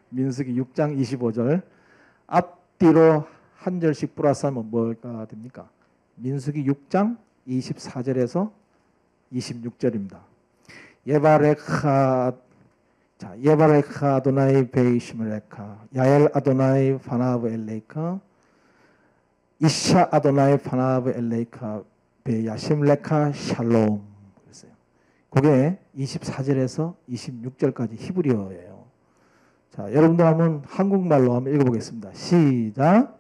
민수기 6장 25절 앞뒤로 한 절씩 플러스하면 뭐가 됩니까? 민수기 6장 24절에서 26절입니다. 예바레카 아도나이 베이시므레카 야엘 아도나이 파나브 엘레이카 이샤 아도나이 파나브 엘레이카 베야심레카 샬롬 그랬어요. 그게 24절에서 26절까지 히브리어예요. 자, 여러분들 한번 한국말로 한번 읽어보겠습니다. 시작.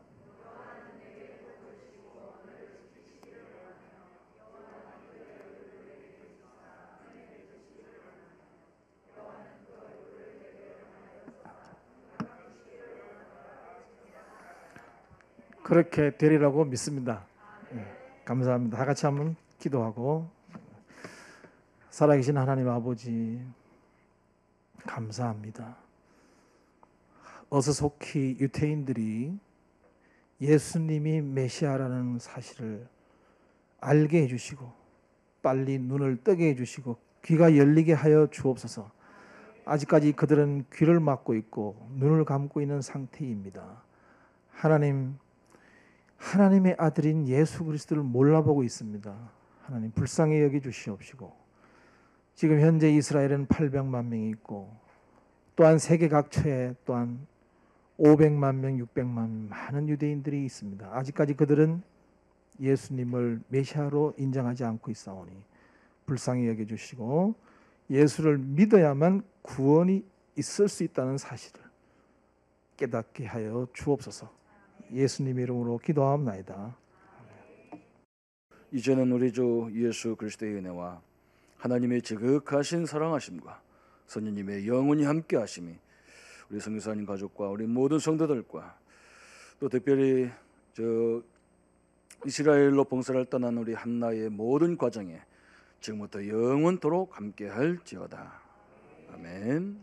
그렇게 되리라고 믿습니다. 감사합니다. 다 같이 한번 기도하고 살아계신 하나님 아버지 감사합니다. 어서속히 유태인들이 예수님이 메시아라는 사실을 알게 해주시고 빨리 눈을 뜨게 해주시고 귀가 열리게 하여 주옵소서. 아직까지 그들은 귀를 막고 있고 눈을 감고 있는 상태입니다. 하나님, 하나님의 아들인 예수 그리스도를 몰라보고 있습니다. 하나님 불쌍히 여겨 주시옵시고, 지금 현재 이스라엘은 800만 명이 있고 또한 세계 각처에 또한 500만 명, 600만 명 많은 유대인들이 있습니다. 아직까지 그들은 예수님을 메시아로 인정하지 않고 있사오니 불쌍히 여겨주시고 예수를 믿어야만 구원이 있을 수 있다는 사실을 깨닫게 하여 주옵소서. 예수님 이름으로 기도하옵나이다. 이제는 우리 주 예수 그리스도의 은혜와 하나님의 지극하신 사랑하심과 선생님의 영원히 함께 하심이 우리 선교사님 가족과 우리 모든 성도들과 또 특별히 이스라엘로 봉사를 떠난 우리 한나의 모든 과정에 지금부터 영원토록 함께 할지어다. 아멘.